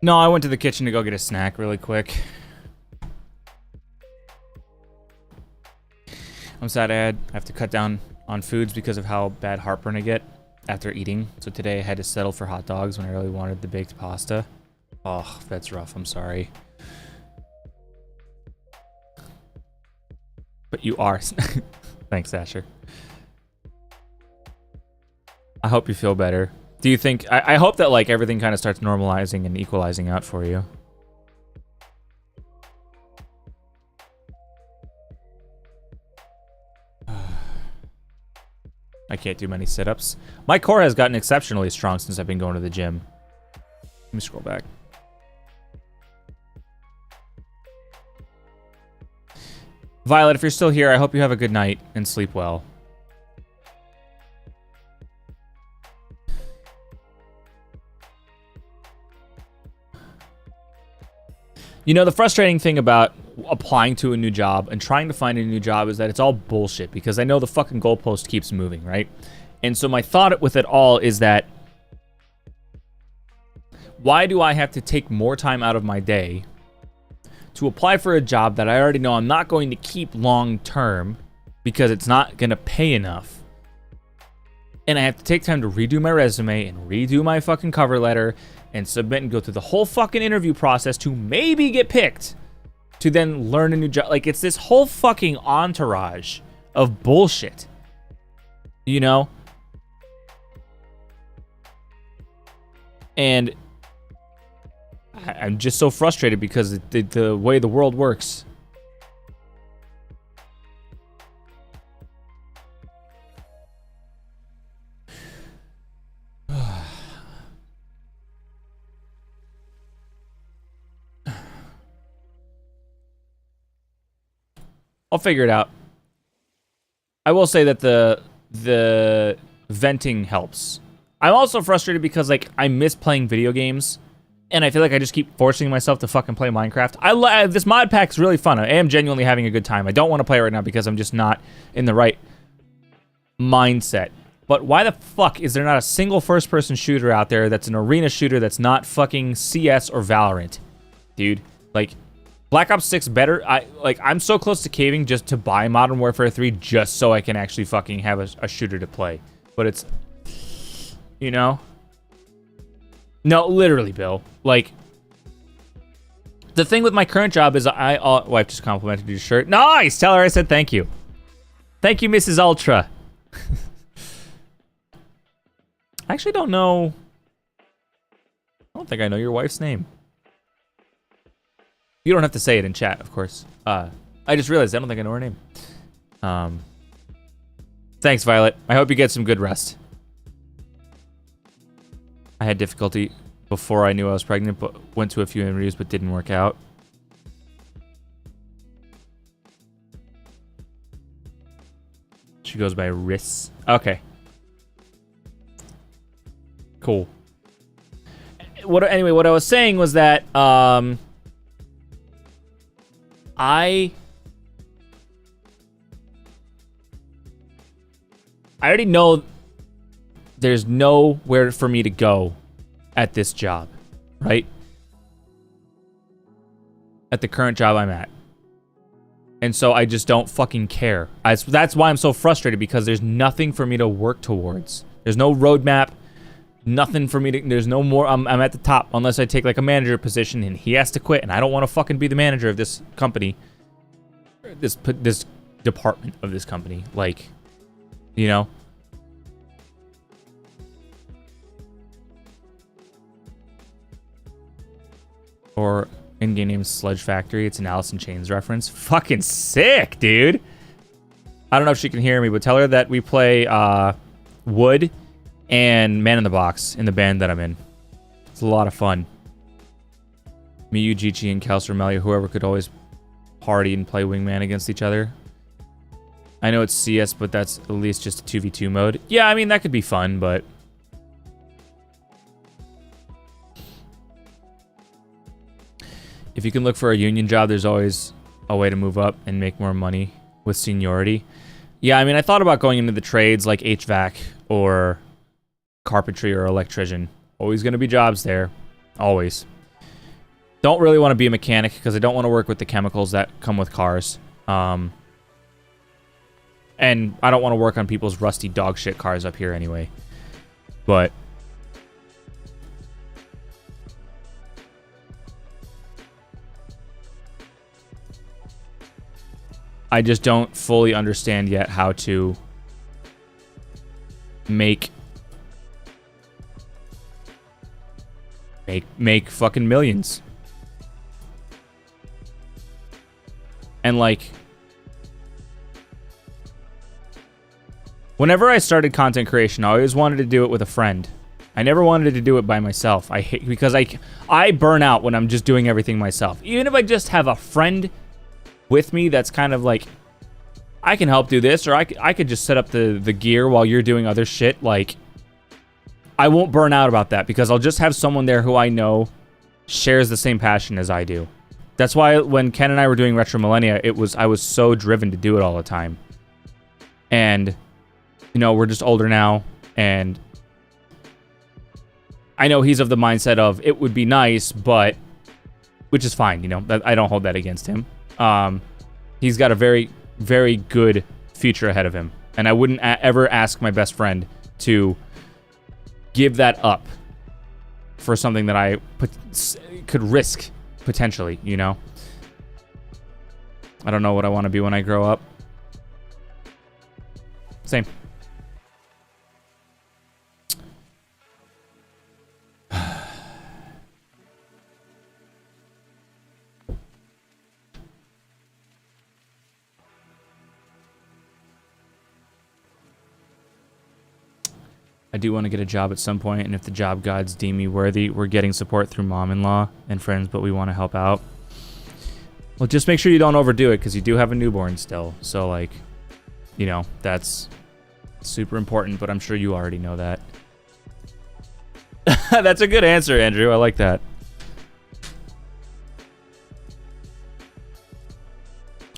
No, I went to the kitchen to go get a snack really quick. I'm sad I have to cut down on foods because of how bad heartburn I get after eating. So today I had to settle for hot dogs when I really wanted the baked pasta. Oh, that's rough. I'm sorry. But you are. Thanks, Asher. I hope you feel better. Do you think... I hope that, like, everything kind of starts normalizing and equalizing out for you. I can't do many sit-ups. My core has gotten exceptionally strong since I've been going to the gym. Let me scroll back. Violet, if you're still here, I hope you have a good night and sleep well. You know, the frustrating thing about applying to a new job and trying to find a new job is that it's all bullshit, because I know the fucking goalpost keeps moving, right? And so my thought with it all is that why do I have to take more time out of my day to apply for a job that I already know I'm not going to keep long term because it's not going to pay enough? And I have to take time to redo my resume and redo my fucking cover letter and submit and go through the whole fucking interview process to maybe get picked, to then learn a new job. Like, it's this whole fucking entourage of bullshit, you know? And I'm just so frustrated because the way the world works. I'll figure it out. I will say that the venting helps. I'm also frustrated because, like, I miss playing video games, and I feel like I just keep forcing myself to fucking play Minecraft. This mod pack is really fun. I am genuinely having a good time. I don't want to play it right now because I'm just not in the right mindset. But why the fuck is there not a single first-person shooter out there that's an arena shooter that's not fucking CS or Valorant? Dude, like, Black Ops 6 better. I'm so close to caving just to buy Modern Warfare 3 just so I can actually fucking have a shooter to play. But it's, you know? No, literally, Bill. Like, the thing with my current job is wife just complimented your shirt. Nice! Tell her I said thank you. Thank you, Mrs. Ultra. I actually don't know. I don't think I know your wife's name. You don't have to say it in chat, of course. I just realized I don't think I know her name. Thanks, Violet. I hope you get some good rest. I had difficulty before I knew I was pregnant, but went to a few interviews, but didn't work out. She goes by Riss. Okay. Cool. Anyway, what I was saying was that, I already know there's nowhere for me to go at this job, right? At the current job I'm at. And so I just don't fucking care. That's why I'm so frustrated, because there's nothing for me to work towards. There's no roadmap, nothing for me to, there's no more, I'm at the top unless I take like a manager position and he has to quit, and I don't want to fucking be the manager of this company. This department of this company, like, you know? Or in-game name Sludge Factory. It's an Alice in Chains reference. Fucking sick, dude. I don't know if she can hear me, but tell her that we play Wood and Man in the Box in the band that I'm in. It's a lot of fun. Me, Ujichi, and Kelser Melia, whoever could always party and play Wingman against each other. I know it's CS, but that's at least just a 2v2 mode. Yeah, I mean, that could be fun, but... if you can look for a union job, there's always a way to move up and make more money with seniority. Yeah, I mean, I thought about going into the trades like HVAC or carpentry or electrician. Always going to be jobs there. Always. Don't really want to be a mechanic because I don't want to work with the chemicals that come with cars. And I don't want to work on people's rusty dog shit cars up here anyway. But I just don't fully understand yet how to make fucking millions. And like, whenever I started content creation, I always wanted to do it with a friend. I never wanted to do it by myself. Because I burn out when I'm just doing everything myself. Even if I just have a friend with me that's kind of like, I can help do this, or I could just set up the gear while you're doing other shit. Like, I won't burn out about that because I'll just have someone there who I know shares the same passion as I do. That's why when Ken and I were doing Retro Millennia, I was so driven to do it all the time. And, you know, we're just older now, and I know he's of the mindset of it would be nice, but, which is fine, you know, I don't hold that against him. He's got a very, very good future ahead of him, and I wouldn't ever ask my best friend to give that up for something that I could risk potentially, you know? I don't know what I want to be when I grow up. Same. I do want to get a job at some point, and if the job gods deem me worthy, we're getting support through mom-in-law and friends, but we want to help out. Well, just make sure you don't overdo it, because you do have a newborn still. So, like, you know, that's super important, but I'm sure you already know that. That's a good answer, Andrew. I like that.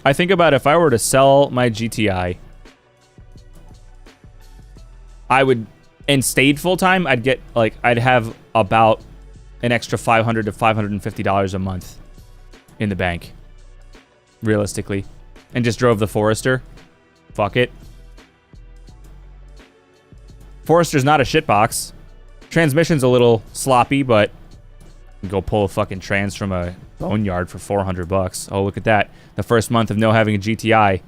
I think about if I were to sell my GTI, I would... and stayed full-time, I'd have about an extra $500 to $550 a month in the bank, realistically, and just drove the Forester. Fuck it. Forester's not a shitbox. Transmission's a little sloppy, but you can go pull a fucking trans from a boneyard for $400. Oh, look at that. The first month of no having a GTI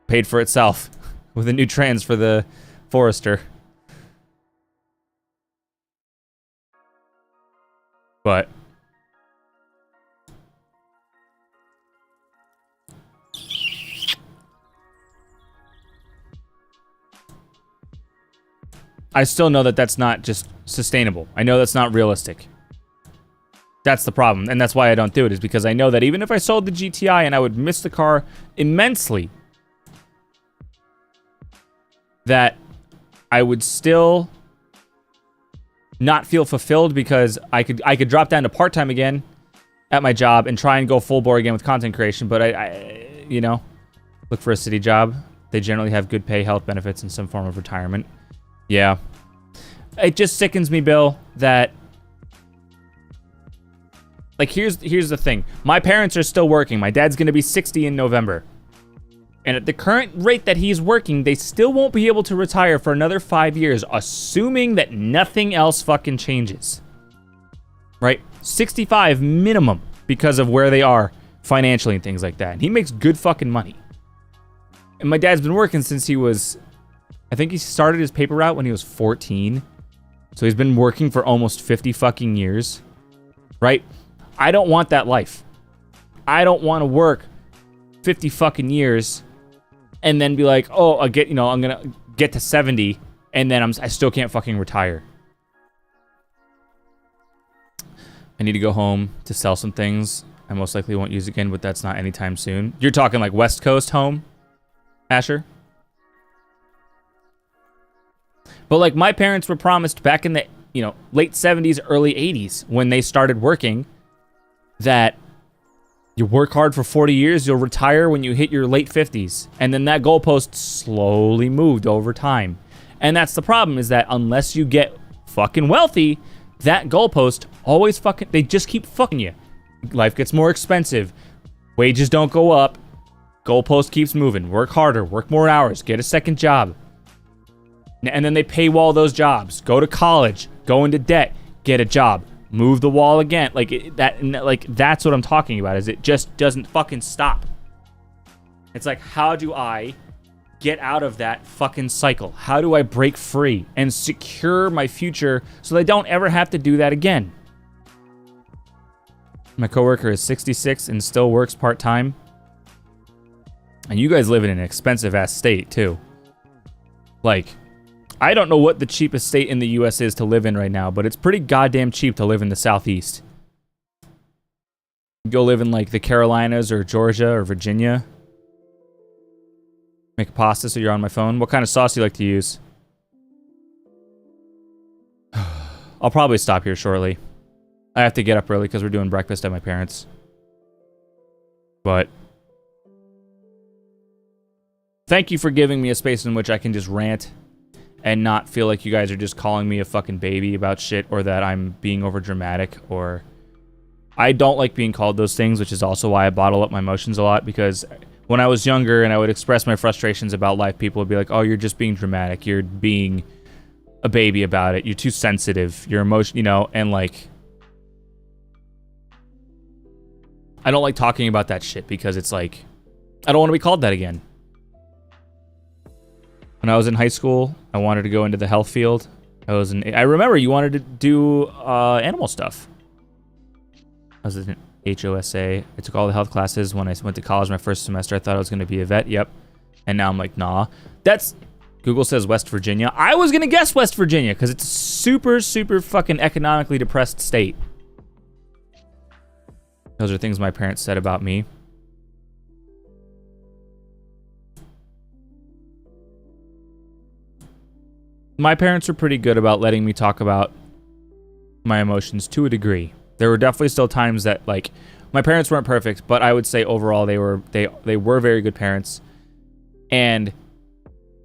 paid for itself with a new trans for the Forester. But I still know that that's not just sustainable. I know that's not realistic. That's the problem, and that's why I don't do it, is because I know that even if I sold the GTI and I would miss the car immensely, that I would still not feel fulfilled, because I could drop down to part-time again at my job and try and go full bore again with content creation, but I you know, look for a city job. They generally have good pay, health benefits, and some form of retirement. Yeah. It just sickens me, Bill, that, like, here's the thing. My parents are still working. My dad's gonna be 60 in November. And at the current rate that he's working, they still won't be able to retire for another 5 years, assuming that nothing else fucking changes. Right? 65 minimum because of where they are financially and things like that. And he makes good fucking money. And my dad's been working since he was, I think he started his paper route when he was 14. So he's been working for almost 50 fucking years. Right? I don't want that life. I don't want to work 50 fucking years and then be like, oh, I'm gonna get to 70 and then I still can't fucking retire. I need to go home to sell some things I most likely won't use again, but that's not anytime soon. You're talking like West Coast home, Asher? But like, my parents were promised back in the, you know, late 70s, early 80s, when they started working, that you work hard for 40 years, you'll retire when you hit your late 50s. And then that goalpost slowly moved over time. And that's the problem, is that unless you get fucking wealthy, that goalpost always fucking, they just keep fucking you. Life gets more expensive. Wages don't go up. Goalpost keeps moving. Work harder. Work more hours. Get a second job. And then they paywall those jobs. Go to college. Go into debt. Get a job. Move the wall again. That's what I'm talking about. Is it just doesn't fucking stop. It's like, how do I get out of that fucking cycle? How do I break free and secure my future so I don't ever have to do that again? My coworker is 66 and still works part-time. And you guys live in an expensive-ass state, too. Like, I don't know what the cheapest state in the U.S. is to live in right now, but it's pretty goddamn cheap to live in the Southeast. Go live in, like, the Carolinas or Georgia or Virginia. Make a pasta so you're on my phone. What kind of sauce do you like to use? I'll probably stop here shortly. I have to get up early because we're doing breakfast at my parents'. But thank you for giving me a space in which I can just rant and not feel like you guys are just calling me a fucking baby about shit or that I'm being over dramatic or... I don't like being called those things, which is also why I bottle up my emotions a lot, because when I was younger and I would express my frustrations about life, people would be like, oh, you're just being dramatic. You're being a baby about it. You're too sensitive. You're emotional, you know, and like... I don't like talking about that shit because it's like, I don't want to be called that again. When I was in high school, I wanted to go into the health field. I remember you wanted to do animal stuff. I was in HOSA. I took all the health classes. When I went to college my first semester, I thought I was going to be a vet. Yep. And now I'm like, nah. Google says West Virginia. I was going to guess West Virginia because it's a super, super fucking economically depressed state. Those are things my parents said about me. My parents were pretty good about letting me talk about my emotions to a degree. There were definitely still times that, like, my parents weren't perfect, but I would say overall they were very good parents. And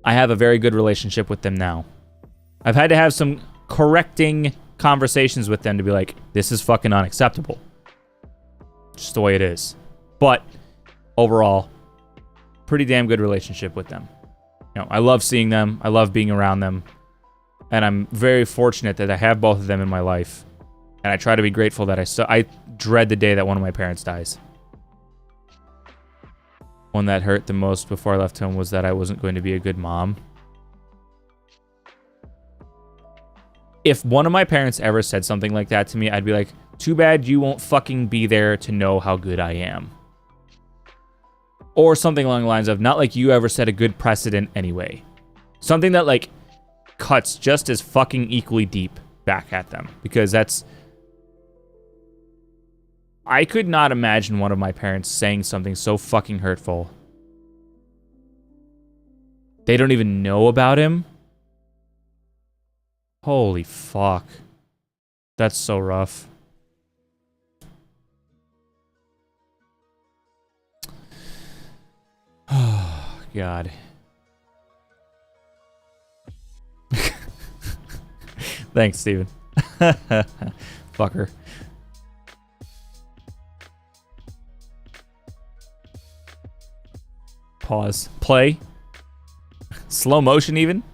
I have a very good relationship with them now. I've had to have some correcting conversations with them to be like, this is fucking unacceptable. Just the way it is. But overall, pretty damn good relationship with them. You know, I love seeing them. I love being around them. And I'm very fortunate that I have both of them in my life. And I try to be grateful that I dread the day that one of my parents dies. One that hurt the most before I left home was that I wasn't going to be a good mom. If one of my parents ever said something like that to me, I'd be like, too bad you won't fucking be there to know how good I am. Or something along the lines of, not like you ever set a good precedent anyway. Something that, like, cuts just as fucking equally deep back at them. Because that's... I could not imagine one of my parents saying something so fucking hurtful. They don't even know about him? Holy fuck. That's so rough. Oh, God. Thanks, Steven. Fucker. Pause. Play. Slow motion even?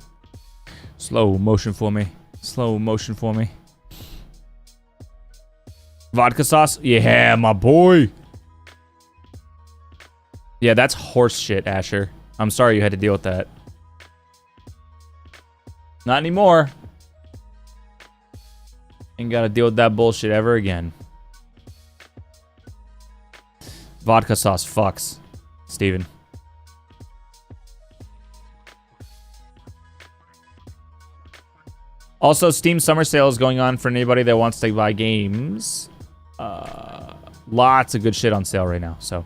Slow motion for me. Slow motion for me. Vodka sauce? Yeah, my boy. Yeah, that's horse shit, Asher. I'm sorry you had to deal with that. Not anymore. Ain't gotta deal with that bullshit ever again. Vodka sauce fucks, Steven. Also, Steam Summer Sale is going on for anybody that wants to buy games. Lots of good shit on sale right now, so.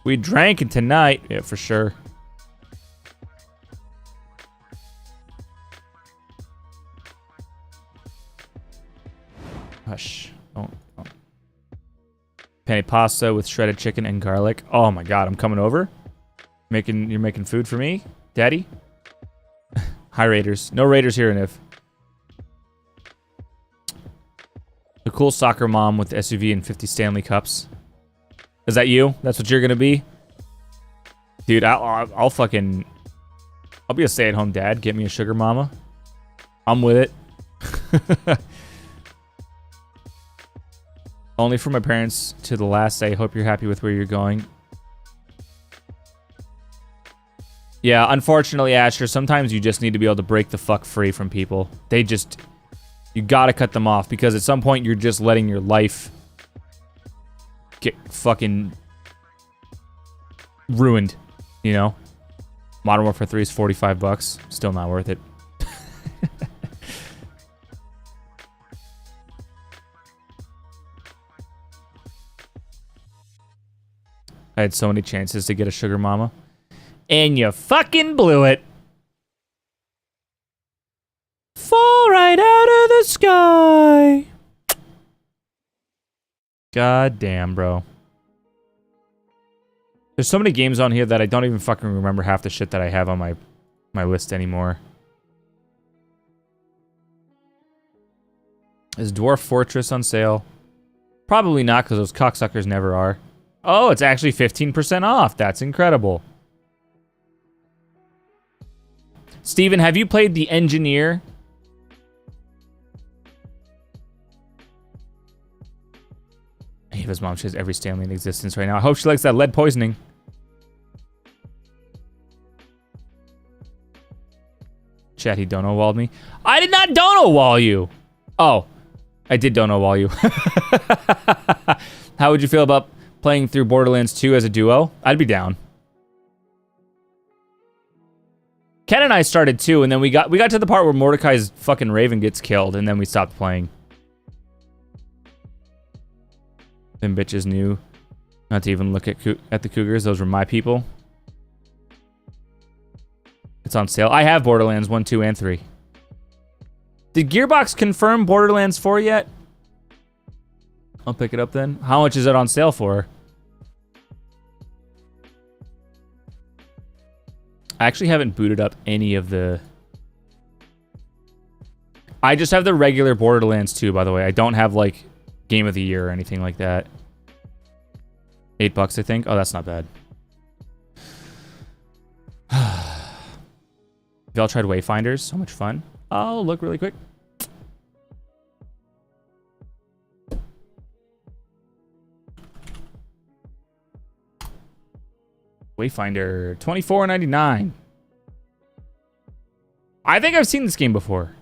We drank tonight. Yeah, for sure. Hush. Don't. Penny pasta with shredded chicken and garlic. Oh my god, I'm coming over. You're making food for me, Daddy? Hi, Raiders. No Raiders here, Niv. A cool soccer mom with the SUV and 50 Stanley Cups. Is that you? That's what you're gonna be? Dude, I'll fucking... I'll be a stay-at-home dad. Get me a sugar mama. I'm with it. Only for my parents to the last day. Hope you're happy with where you're going. Yeah, unfortunately, Asher, sometimes you just need to be able to break the fuck free from people. They just... You gotta cut them off, because at some point you're just letting your life get fucking ruined, you know? Modern Warfare 3 is $45. Still not worth it. I had so many chances to get a sugar mama. And you fucking blew it. Fall right out of the sky. God damn, bro. There's so many games on here that I don't even fucking remember half the shit that I have on my list anymore. Is Dwarf Fortress on sale? Probably not, because those cocksuckers never are. Oh, it's actually 15% off. That's incredible. Steven, have you played The Engineer? Ava's mom, she has every Stanley in existence right now. I hope she likes that lead poisoning. Chat, he dono-walled me. I did not dono-wall you! Oh, I did dono-wall you. How would you feel about playing through Borderlands 2 as a duo? I'd be down. Ken and I started too, and then we got to the part where Mordecai's fucking Raven gets killed, and then we stopped playing. Them bitches knew not to even look at the Cougars. Those were my people. It's on sale. I have Borderlands 1, 2, and 3. Did Gearbox confirm Borderlands 4 yet? I'll pick it up then. How much is it on sale for? I actually haven't booted up any of the... I just have the regular Borderlands 2, by the way. I don't have, like, Game of the Year or anything like that. $8, I think. Oh, that's not bad. Have y'all tried Wayfinders? So much fun. I'll look really quick. Wayfinder, $24.99. I think I've seen this game before.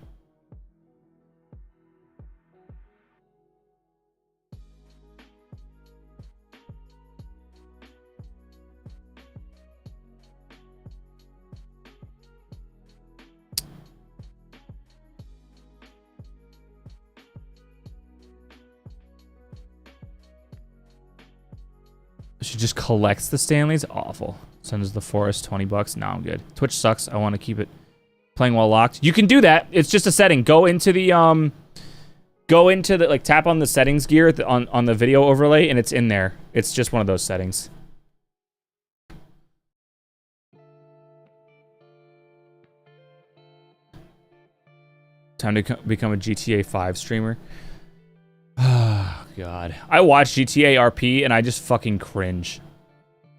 She just collects the Stanleys. Awful. Sends the forest $20. Now I'm good. Twitch sucks. I want to keep it playing while locked. You can do that. It's just a setting. Go into the like tap on the settings gear on the video overlay, and it's in there. It's just one of those settings. Time to become a GTA 5 streamer. Oh, God. I watch GTA RP, and I just fucking cringe.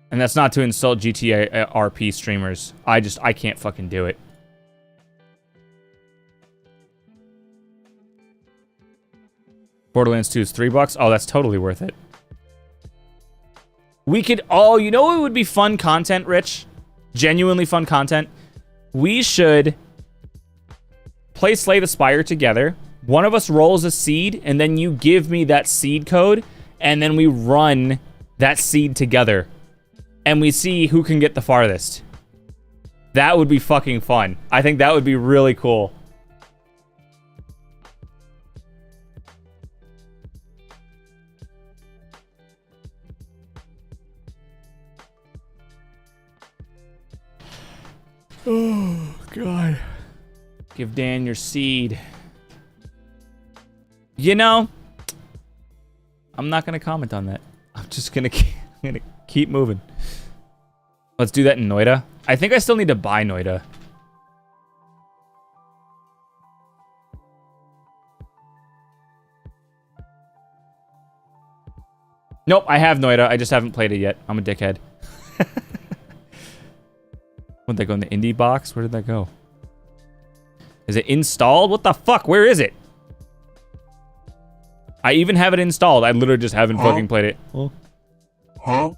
And that's not to insult GTA RP streamers. I can't fucking do it. Borderlands 2 is $3. Oh, that's totally worth it. We could... Oh, you know what would be fun content, Rich? Genuinely fun content? We should play Slay the Spire together. One of us rolls a seed, and then you give me that seed code, and then we run that seed together. And we see who can get the farthest. That would be fucking fun. I think that would be really cool. Oh, God. Give Dan your seed. You know, I'm not going to comment on that. I'm just going to keep moving. Let's do that in Noida. I think I still need to buy Noida. Nope, I have Noida. I just haven't played it yet. I'm a dickhead. Where'd that go in the indie box? Where did that go? Is it installed? What the fuck? Where is it? I even have it installed. I literally just haven't fucking played it. Oh. Huh?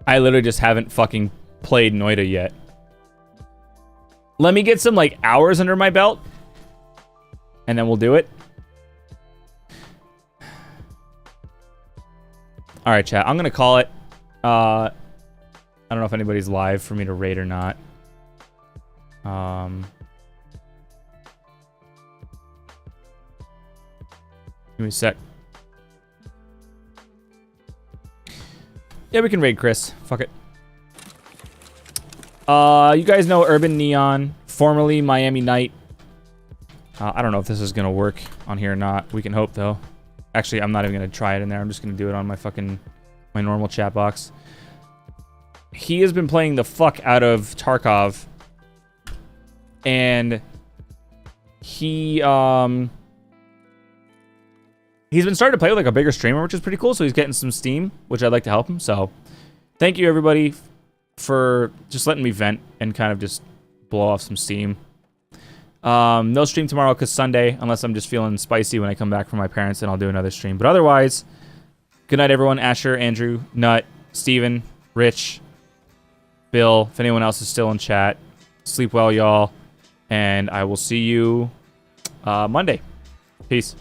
I literally just haven't fucking played Noida yet. Let me get some, like, hours under my belt. And then we'll do it. Alright, chat. I'm gonna call it. I don't know if anybody's live for me to raid or not. Give me a sec. Yeah, we can raid Chris. Fuck it. You guys know Urban Neon, formerly Miami Night. I don't know if this is gonna work on here or not. We can hope, though. Actually, I'm not even gonna try it in there. I'm just gonna do it on my normal chat box. He has been playing the fuck out of Tarkov. And he's been starting to play with like a bigger streamer, which is pretty cool. So he's getting some steam, which I'd like to help him. So thank you everybody for just letting me vent and kind of just blow off some steam. No stream tomorrow because Sunday, unless I'm just feeling spicy when I come back from my parents, and I'll do another stream. But otherwise, good night everyone. Asher, Andrew, Nut, Steven, Rich, Bill, if anyone else is still in chat. Sleep well, y'all. And I will see you Monday. Peace.